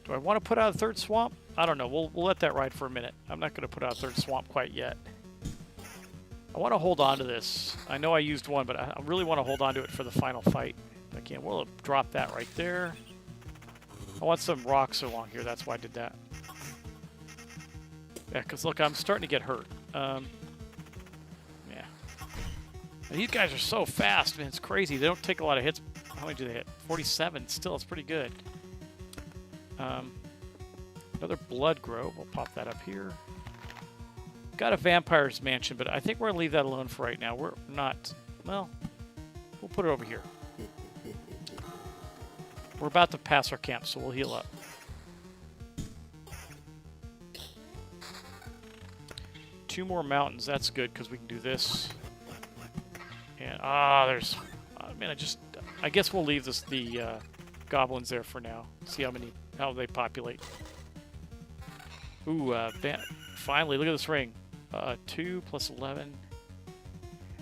Do I want to put out a third swamp? I don't know. We'll let that ride for a minute. I'm not going to put out a third swamp quite yet. I want to hold on to this. I know I used one, but I really want to hold on to it for the final fight. If I can. We'll drop that right there. I want some rocks along here. That's why I did that. Yeah, because look, I'm starting to get hurt. Yeah. And these guys are so fast, man. It's crazy. They don't take a lot of hits. How many do they hit? 47. Still, it's pretty good. Another Blood Grove. We'll pop that up here. Got a Vampire's Mansion, but I think we're going to leave that alone for right now. We're not... Well, we'll put it over here. We're about to pass our camp, so we'll heal up. Two more mountains. That's good, because we can do this. And, there's... man, I guess we'll leave the goblins there for now. See how they populate. Ooh, finally, look at this ring. 2 plus 11.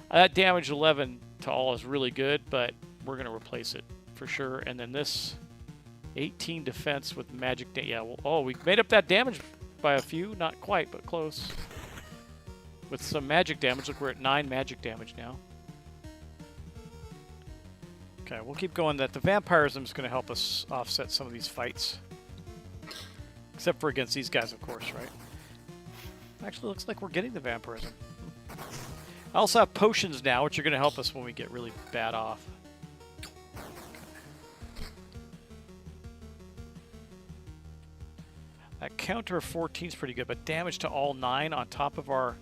That damage 11 to all is really good, but we're going to replace it for sure. And then this 18 defense with magic. Yeah, well, we made up that damage by a few. Not quite, but close. With some magic damage. Look, we're at 9 magic damage now. Okay, we'll keep going. The vampirism is going to help us offset some of these fights. Except for against these guys, of course, right? Actually, looks like we're getting the vampirism. I also have potions now, which are going to help us when we get really bad off. That counter of 14 is pretty good, but damage to all 9 on top of our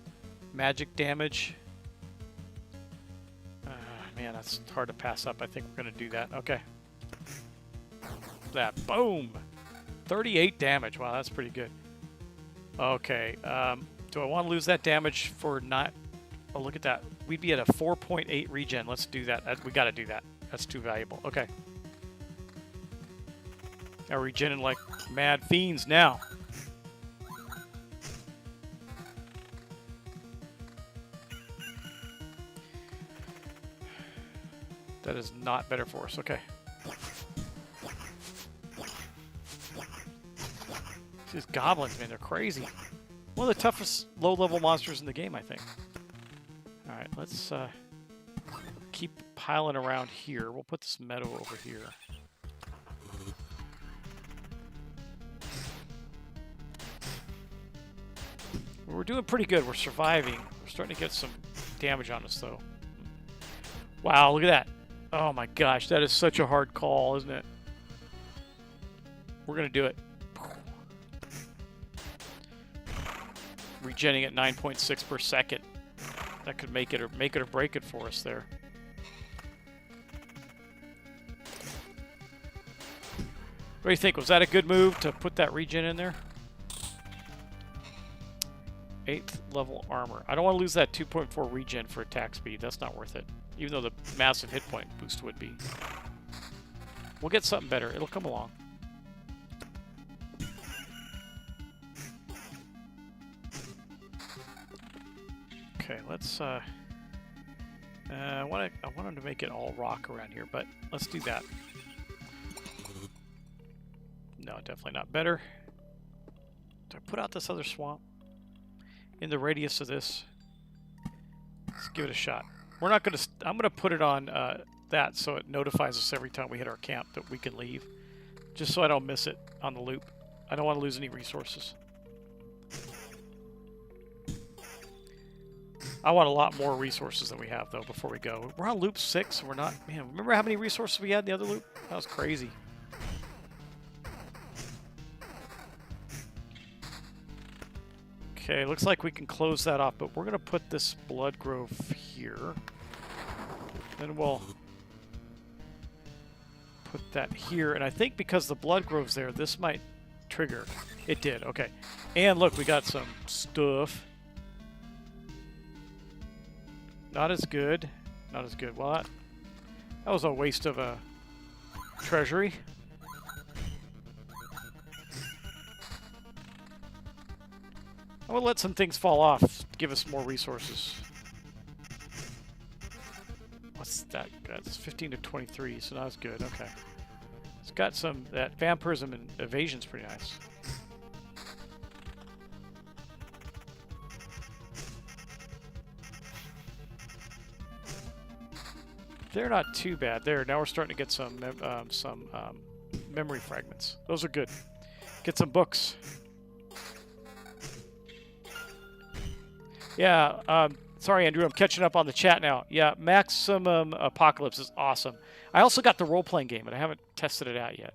magic damage. Man, that's hard to pass up. I think we're going to do that. Okay. That. Boom! 38 damage. Wow, that's pretty good. Okay. Do I want to lose that damage for not... Oh, look at that. We'd be at a 4.8 regen. Let's do that. We got to do that. That's too valuable. Okay. Now we're regenning like mad fiends now. That is not better for us. Okay. These goblins, man, they're crazy. One of the toughest low-level monsters in the game, I think. Alright, let's keep piling around here. We'll put this meadow over here. We're doing pretty good. We're surviving. We're starting to get some damage on us, though. Wow, look at that. Oh my gosh, that is such a hard call, isn't it? We're going to do it. Regenning at 9.6 per second. That could make it or break it for us there. What do you think? Was that a good move to put that regen in there? 8th level armor. I don't want to lose that 2.4 regen for attack speed. That's not worth it. Even though the massive hit point boost would be. We'll get something better. It'll come along. Okay, let's I wanted to make it all rock around here, but let's do that. No, definitely not better. Do I put out this other swamp in the radius of this? Let's give it a shot. We're not going to... I'm going to put it on that so it notifies us every time we hit our camp that we can leave. Just so I don't miss it on the loop. I don't want to lose any resources. I want a lot more resources than we have, though, before we go. We're on loop 6. We're not... Man, remember how many resources we had in the other loop? That was crazy. Okay, looks like we can close that off, but we're going to put this Blood Grove here. Then we'll put that here. And I think because the Blood Grove's there, this might trigger. It did, okay. And look, we got some stuff. Not as good. Not as good. Well, that was a waste of a treasury. I'm going to let some things fall off to give us more resources. What's that? That's 15 to 23, so that's good. Okay. It's got some... That vampirism and evasion's pretty nice. They're not too bad. There, now we're starting to get some memory fragments. Those are good. Get some books. Yeah, sorry, Andrew, I'm catching up on the chat now. Yeah, Maximum Apocalypse is awesome. I also got the role-playing game, but I haven't tested it out yet.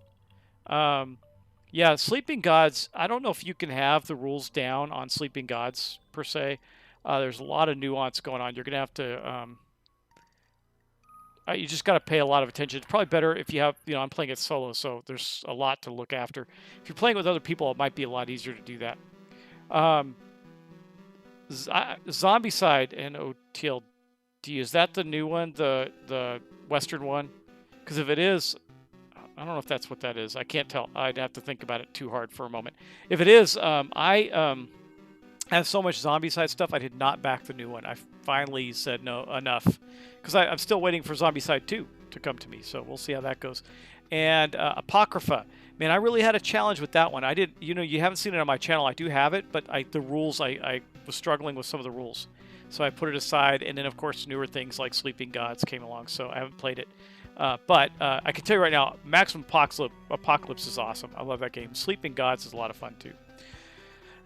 Yeah, Sleeping Gods, I don't know if you can have the rules down on Sleeping Gods, per se. There's a lot of nuance going on. You're going to have to... you just got to pay a lot of attention. It's probably better if you have... You know, I'm playing it solo, so there's a lot to look after. If you're playing with other people, it might be a lot easier to do that. Zombicide and OTLD, is that the new one, the Western one? Because if it is, I don't know if that's what that is. I can't tell. I'd have to think about it too hard for a moment. If it is, I have so much Zombicide stuff, I did not back the new one. I finally said no, enough. Because I'm still waiting for Zombicide 2 to come to me, so we'll see how that goes. And Apocrypha. Man, I really had a challenge with that one. I did, you know, you haven't seen it on my channel. I do have it, but the rules, I was struggling with some of the rules. So I put it aside, and then, of course, newer things like Sleeping Gods came along, so I haven't played it. But I can tell you right now, Maximum Apocalypse is awesome. I love that game. Sleeping Gods is a lot of fun, too.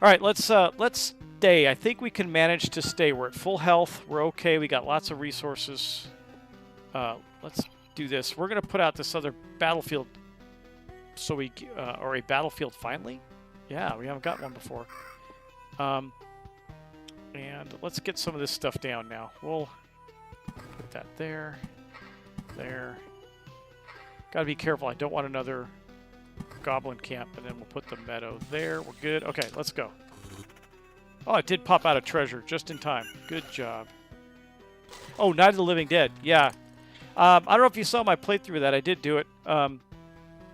All right, let's stay. I think we can manage to stay. We're at full health. We're okay. We got lots of resources. Let's do this. We're going to put out this other battlefield. So we, or a battlefield finally? Yeah, we haven't got one before. And let's get some of this stuff down now. We'll put that there. There. Got to be careful. I don't want another goblin camp. And then we'll put the meadow there. We're good. Okay, let's go. Oh, it did pop out a treasure just in time. Good job. Oh, Night of the Living Dead. Yeah. I don't know if you saw my playthrough of that. I did do it.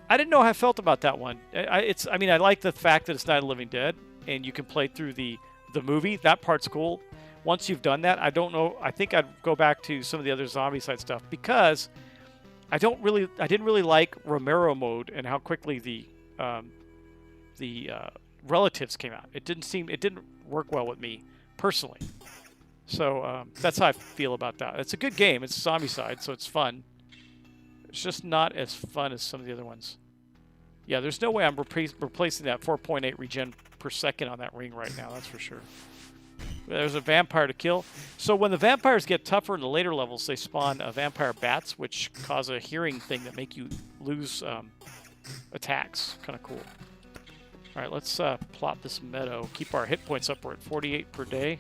I didn't know how I felt about that one. I mean, I like the fact that it's Night of the Living Dead, and you can play through the movie. That part's cool. Once you've done that, I don't know. I think I'd go back to some of the other Zombicide stuff because I didn't really like Romero mode and how quickly the relatives came out. It didn't work well with me personally. So that's how I feel about that. It's a good game. It's Zombicide, so it's fun. It's just not as fun as some of the other ones. Yeah, there's no way I'm replacing that 4.8 regen per second on that ring right now, that's for sure. There's a vampire to kill. So when the vampires get tougher in the later levels, they spawn vampire bats, which cause a hearing thing that make you lose attacks. Kind of cool. All right, let's plot this meadow. Keep our hit points up. We're at 48 per day.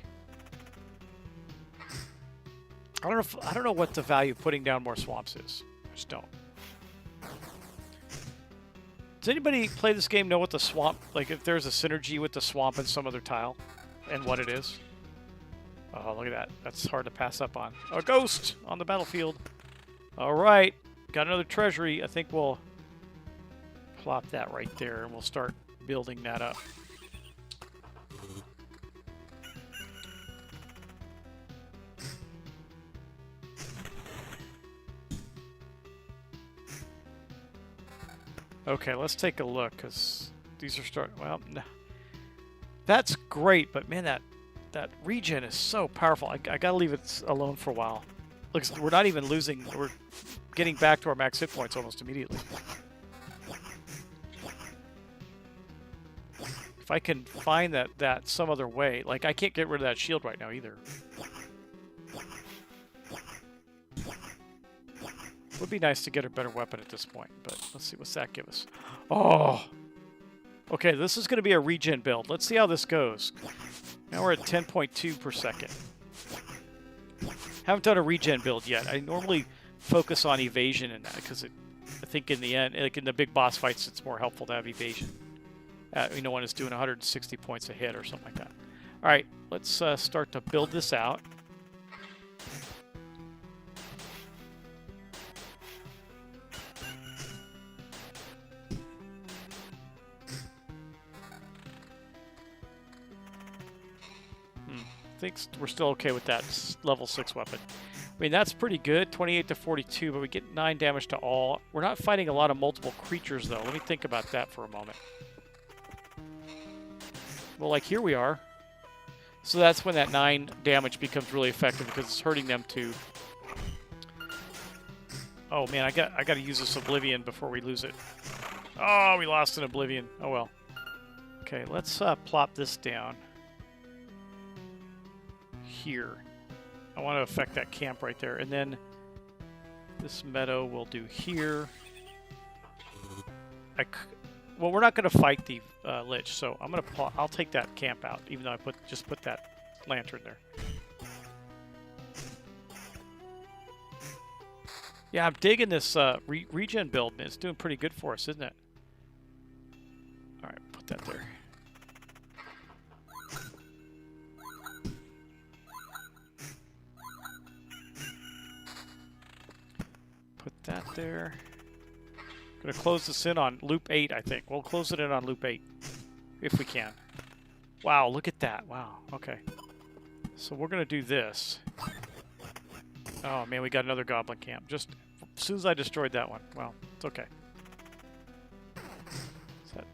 I don't know what the value of putting down more swamps is. I just don't. Does anybody play this game know what the swamp, like if there's a synergy with the swamp and some other tile and what it is? Oh, look at that. That's hard to pass up on. A ghost on the battlefield. All right. Got another treasury. I think we'll plop that right there and we'll start building that up. Okay, let's take a look, because these are starting... Well, no. That's great, but man, that regen is so powerful. I gotta leave it alone for a while. Look, we're not even losing... We're getting back to our max hit points almost immediately. If I can find that some other way... Like, I can't get rid of that shield right now, either. Would be nice to get a better weapon at this point, but let's see what's that give us. Oh! Okay, this is going to be a regen build. Let's see how this goes. Now we're at 10.2 per second. Haven't done a regen build yet. I normally focus on evasion in that because I think in the end, like in the big boss fights, it's more helpful to have evasion. You know, when it's doing 160 points a hit or something like that. All right, let's start to build this out. I think we're still okay with that level 6 weapon. I mean, that's pretty good, 28 to 42, but we get 9 damage to all. We're not fighting a lot of multiple creatures, though. Let me think about that for a moment. Well, like here we are. So that's when that 9 damage becomes really effective because it's hurting them too. Oh man, I got to use this Oblivion before we lose it. Oh, we lost an Oblivion. Oh well. Okay, let's plop this down. here. I want to affect that camp right there. And then this meadow we'll do here. Well, we're not going to fight the Lich, so I'll take that camp out, even though I just put that lantern there. Yeah, I'm digging this regen build, man. It's doing pretty good for us, isn't it? All right, put that there. Put that there. Gonna close this in on loop 8, I think. We'll close it in on loop 8, if we can. Wow, look at that. Wow, okay. So we're gonna do this. Oh man, we got another goblin camp. Just as soon as I destroyed that one. Well, it's okay. Is that...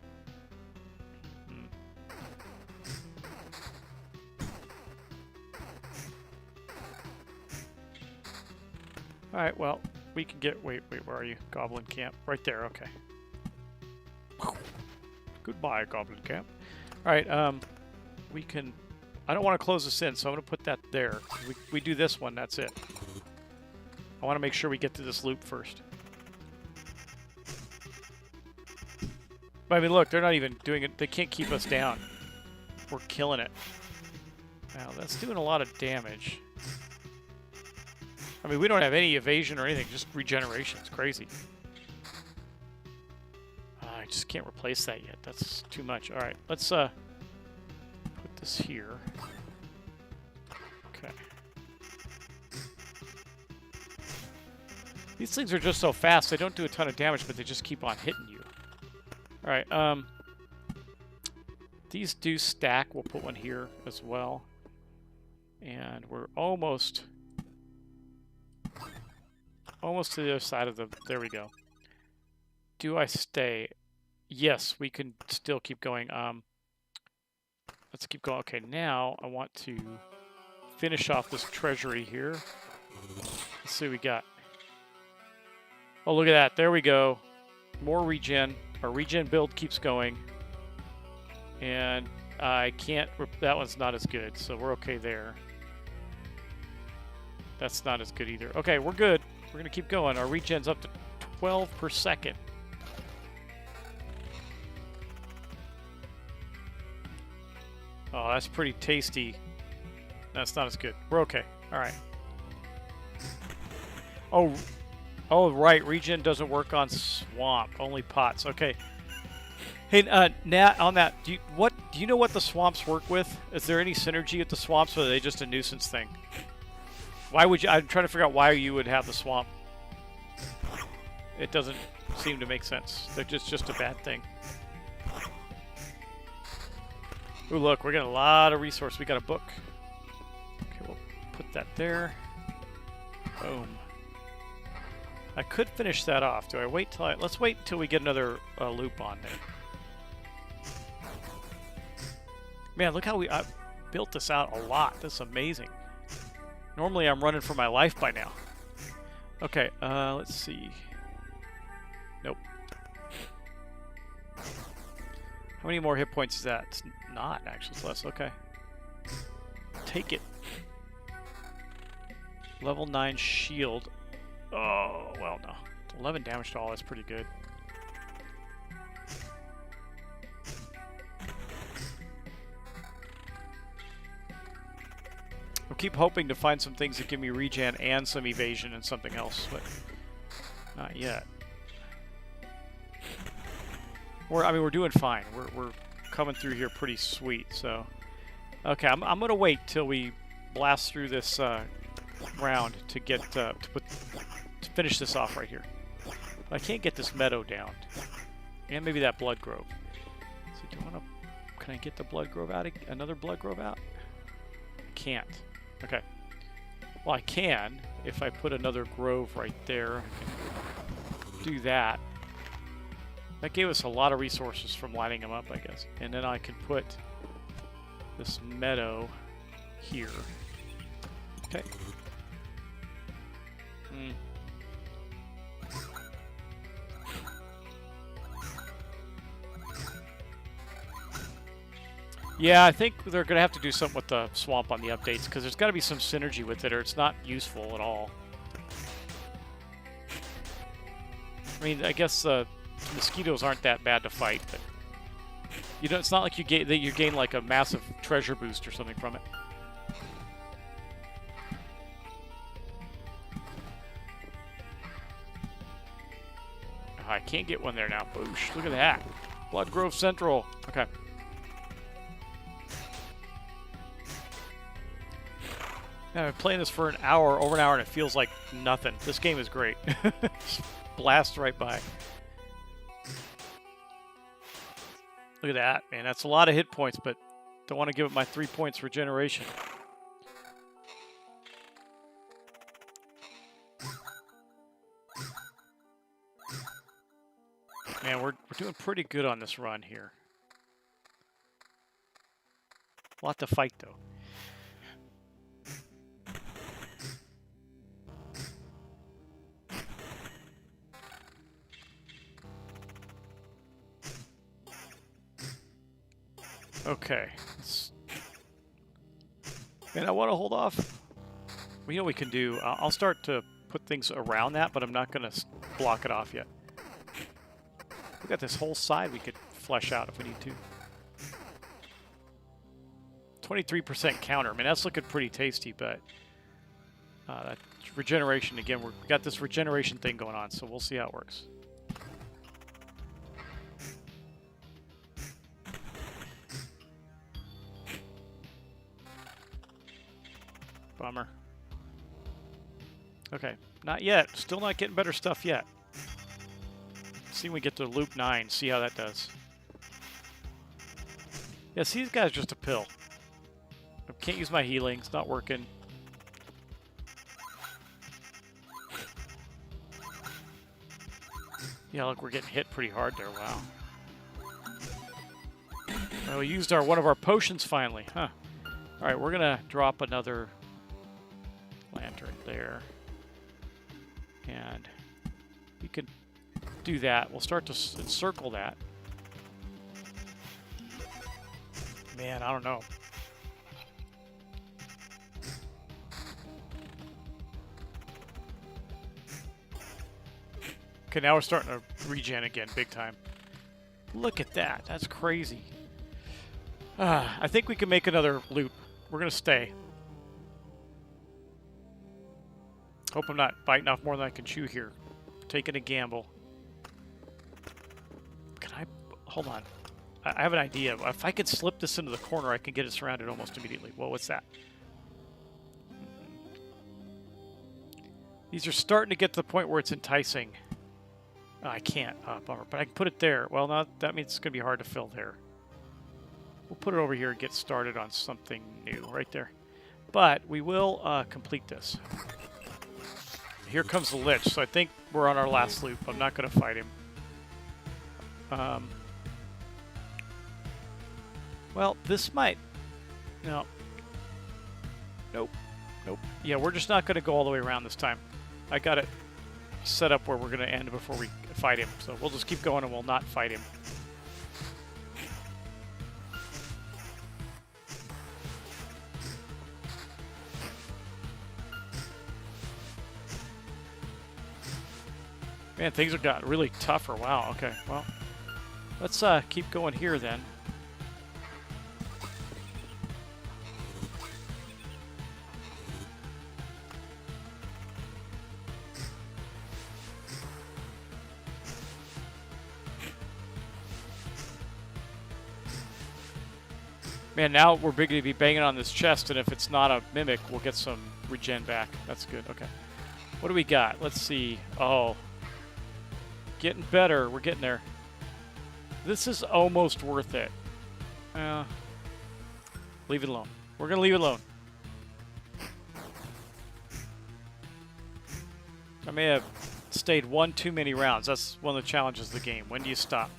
Alright, well, we can get... Wait, where are you? Goblin camp. Right there, okay. Goodbye, goblin camp. Alright, we can... I don't want to close this in, so I'm going to put that there. We do this one, that's it. I want to make sure we get to this loop first. But I mean, look, they're not even doing it. They can't keep us down. We're killing it. Wow, that's doing a lot of damage. I mean, we don't have any evasion or anything, just regeneration. It's crazy. I just can't replace that yet. That's too much. All right, let's put this here. Okay. These things are just so fast. They don't do a ton of damage, but they just keep on hitting you. All right. These do stack. We'll put one here as well. And we're almost to the other side of the... There we go. Do I stay? Yes, we can still keep going. Let's keep going. Okay, now I want to finish off this treasury here. Let's see what we got. Oh, look at that. There we go. More regen. Our regen build keeps going. And I can't... That one's not as good, so we're okay there. That's not as good either. Okay, we're good. We're going to keep going. Our regen's up to 12 per second. Oh, that's pretty tasty. That's not as good. We're okay. All right. Oh, right. Regen doesn't work on swamp. Only pots. Okay. Hey, Nat, on that, do you know what the swamps work with? Is there any synergy with the swamps, or are they just a nuisance thing? Why would you... I'm trying to figure out why you would have the swamp. It doesn't seem to make sense. They're just a bad thing. Ooh, look, we're getting a lot of resource. We got a book. Okay, we'll put that there. Boom. I could finish that off. Do I wait till let's wait until we get another loop on there. Man, look how I built this out a lot. This is amazing. Normally I'm running for my life by now. Okay, let's see. Nope. How many more hit points is that? It's not, actually. It's less. Okay. Take it. Level 9 shield. Oh, well, no. 11 damage to all. That's pretty good. We'll keep hoping to find some things that give me regen and some evasion and something else, but not yet. We're doing fine. We're coming through here pretty sweet. So, okay, I'm gonna wait till we blast through this round to get to finish this off right here. But I can't get this meadow down, and maybe that blood grove. So, do you want to? Can I get the blood grove out? Another blood grove out? I can't. Okay. Well, I can if I put another grove right there. Do that. That gave us a lot of resources from lining them up, I guess. And then I can put this meadow here. Okay. Yeah, I think they're going to have to do something with the swamp on the updates, because there's got to be some synergy with it, or it's not useful at all. I mean, I guess mosquitoes aren't that bad to fight, but you know, it's not like you gain like a massive treasure boost or something from it. Oh, I can't get one there now. Boosh! Look at that. Blood Grove Central. Okay. Yeah, I've been playing this for over an hour, and it feels like nothing. This game is great. Just blast right by. Look at that, man. That's a lot of hit points, but don't want to give it my 3 points regeneration. Man, we're doing pretty good on this run here. A lot to fight, though. Okay. Man, I want to hold off. Well, you know what we can do? I'll start to put things around that, but I'm not going to block it off yet. We got this whole side we could flesh out if we need to. 23% counter. I mean, that's looking pretty tasty, but that regeneration, again, we got this regeneration thing going on, so we'll see how it works. Bummer. Okay, not yet. Still not getting better stuff yet. See when we get to loop 9, see how that does. Yeah, see, these guys just a pill. I can't use my healing. It's not working. Yeah, look, we're getting hit pretty hard there. Wow. Well, we used one of our potions finally. Huh. All right, we're going to drop another lantern there. And we can do that. We'll start to encircle that. Man, I don't know. Okay, now we're starting to regen again, big time. Look at that. That's crazy. I think we can make another loop. We're going to stay. Hope I'm not biting off more than I can chew here. Taking a gamble. Can I... Hold on. I have an idea. If I could slip this into the corner, I can get it surrounded almost immediately. Whoa, what's that? These are starting to get to the point where it's enticing. Oh, I can't. Bummer. But I can put it there. Well, now that means it's going to be hard to fill there. We'll put it over here and get started on something new right there. But we will complete this. Here comes the Lich, so I think we're on our last loop. I'm not going to fight him. Well, this might... No. Nope. Nope. Yeah, we're just not going to go all the way around this time. I got it set up where we're going to end before we fight him. So we'll just keep going and we'll not fight him. Man, things have gotten really tougher. Wow, okay. Well, let's keep going here then. Man, now we're big to be banging on this chest, and if it's not a mimic, we'll get some regen back. That's good. Okay. What do we got? Let's see. Oh. Getting better. We're getting there. This is almost worth it. Leave it alone. We're going to leave it alone. I may have stayed one too many rounds. That's one of the challenges of the game. When do you stop?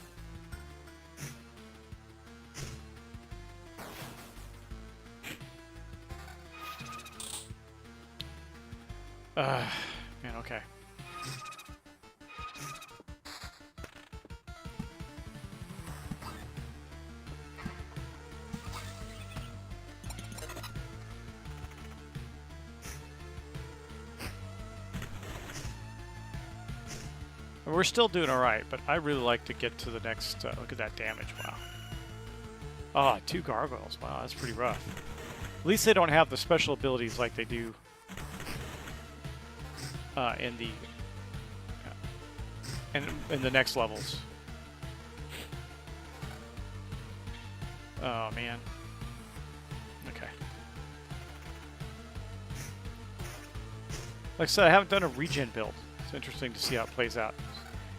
Man, okay. We're still doing all right, but I really like to get to the next... look at that damage. Wow. Ah, 2 gargoyles. Wow, that's pretty rough. At least they don't have the special abilities like they do in the next levels. Oh, man. Okay. Like I said, I haven't done a regen build. It's interesting to see how it plays out.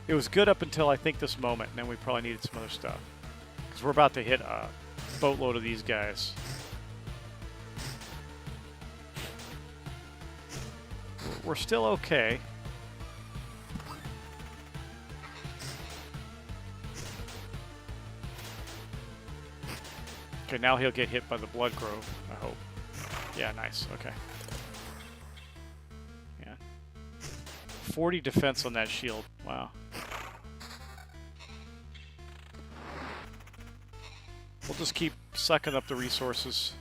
It was good up until, I think, this moment, and then we probably needed some other stuff. Because we're about to hit a boatload of these guys. We're still okay. Okay, now he'll get hit by the Blood Grove, I hope. Yeah, nice. Okay. Yeah. 40 defense on that shield. Wow. We'll just keep sucking up the resources.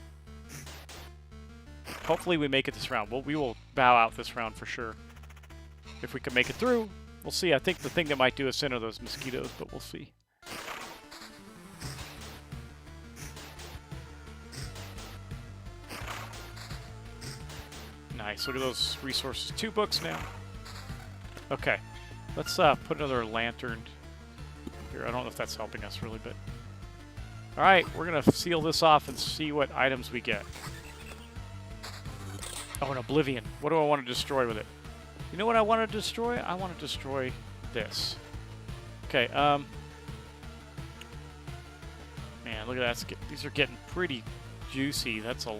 Hopefully we make it this round. We will bow out this round for sure. If we can make it through, we'll see. I think the thing that might do us in are those mosquitoes, but we'll see. Nice. Look at those resources. 2 books now. Okay. Let's put another lantern here. I don't know if that's helping us really, but... Alright, we're going to seal this off and see what items we get. Oh, an Oblivion. What do I want to destroy with it? You know what I want to destroy? I want to destroy this. Okay, man, look at that. These are getting pretty juicy. That's a...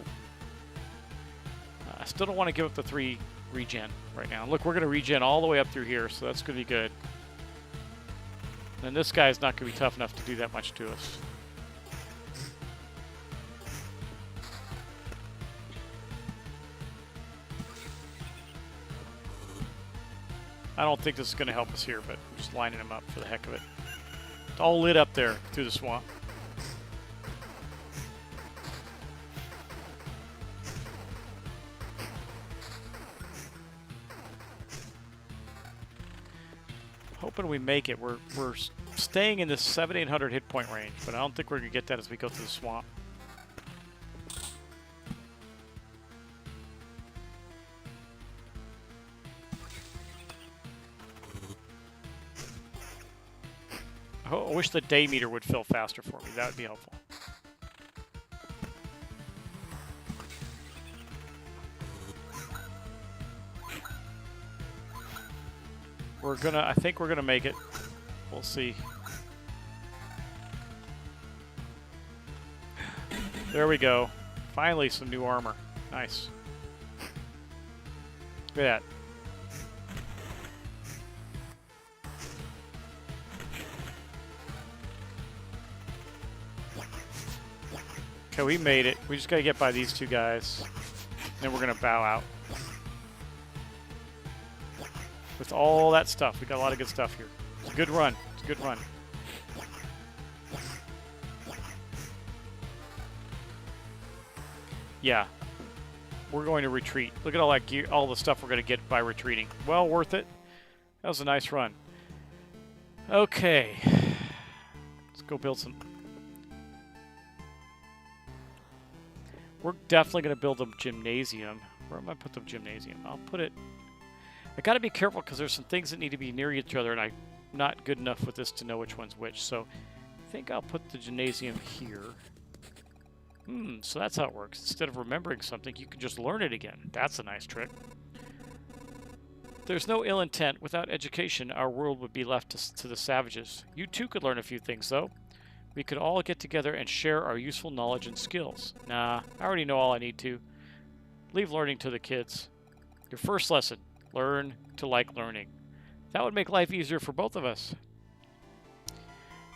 I still don't want to give up the 3 regen right now. Look, we're going to regen all the way up through here, so that's going to be good. And this guy's not going to be tough enough to do that much to us. I don't think this is going to help us here, but I'm just lining him up for the heck of it. It's all lit up there through the swamp. Hoping we make it. We're staying in this 700-800 hit point range, but I don't think we're going to get that as we go through the swamp. I wish the day meter would fill faster for me. That would be helpful. I think we're gonna make it. We'll see. There we go. Finally some new armor. Nice. Look at that. Okay, we made it. We just gotta get by these 2 guys. Then we're gonna bow out. With all that stuff. We got a lot of good stuff here. It's a good run. It's a good run. Yeah. We're going to retreat. Look at all that gear, all the stuff we're going to get by retreating. Well worth it. That was a nice run. Okay. Let's go build some... We're definitely going to build a gymnasium. Where am I put the gymnasium? I'll put it... I got to be careful because there's some things that need to be near each other, and I'm not good enough with this to know which one's which. So I think I'll put the gymnasium here. So that's how it works. Instead of remembering something, you can just learn it again. That's a nice trick. There's no ill intent. Without education, our world would be left to the savages. You too could learn a few things, though. We could all get together and share our useful knowledge and skills. Nah, I already know all I need to. Leave learning to the kids. Your first lesson. Learn to like learning. That would make life easier for both of us.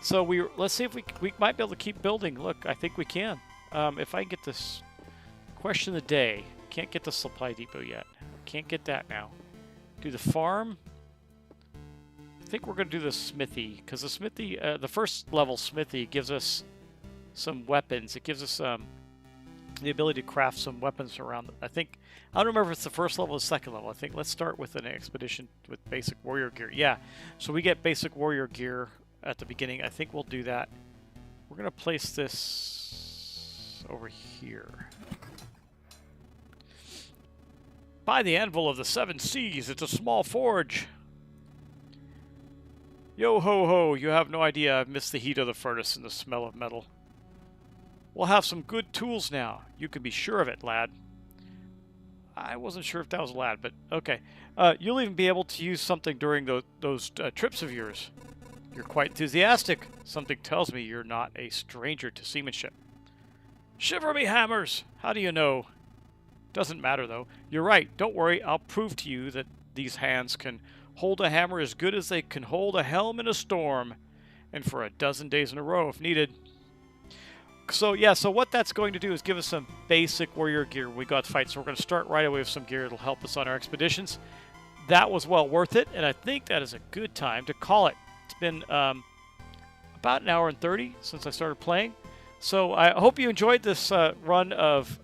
So let's see if we might be able to keep building. Look, I think we can. If I can get this question of the day. Can't get the supply depot yet. Can't get that now. Do the farm. I think we're going to do the smithy. Because the smithy, the first level smithy gives us some weapons. It gives us the ability to craft some weapons around. I don't remember if it's the first level or the second level. I think let's start with an expedition with basic warrior gear. Yeah, so we get basic warrior gear at the beginning. I think we'll do that. We're going to place this over here. By the anvil of the seven seas, it's a small forge. Yo ho ho, you have no idea I've missed the heat of the furnace and the smell of metal. We'll have some good tools now. You can be sure of it, lad. I wasn't sure if that was a lad, but okay. You'll even be able to use something during those trips of yours. You're quite enthusiastic. Something tells me you're not a stranger to seamanship. Shiver me hammers! How do you know? Doesn't matter, though. You're right. Don't worry. I'll prove to you that these hands can hold a hammer as good as they can hold a helm in a storm, and for a dozen days in a row if needed. So yeah, so what that's going to do is give us some basic warrior gear when we go out to fight. So we're going to start right away with some gear that'll help us on our expeditions. That was well worth it, and I think that is a good time to call it. It's been about an hour and 30 since I started playing. So I hope you enjoyed this run of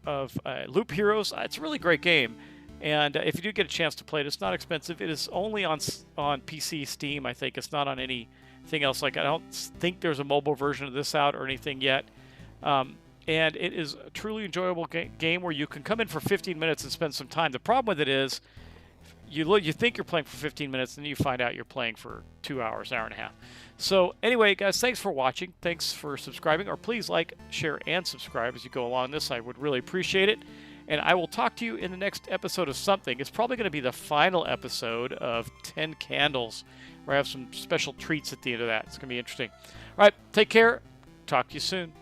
Loop Heroes. It's a really great game. And if you do get a chance to play it, it's not expensive. It is only on PC, Steam, I think. It's not on anything else. Like, I don't think there's a mobile version of this out or anything yet. And it is a truly enjoyable game where you can come in for 15 minutes and spend some time. The problem with it is you think you're playing for 15 minutes, and then you find out you're playing for 2 hours, hour and a half. So anyway, guys, thanks for watching. Thanks for subscribing. Or please like, share, and subscribe as you go along this. I would really appreciate it. And I will talk to you in the next episode of something. It's probably going to be the final episode of 10 Candles, where I have some special treats at the end of that. It's going to be interesting. All right, take care. Talk to you soon.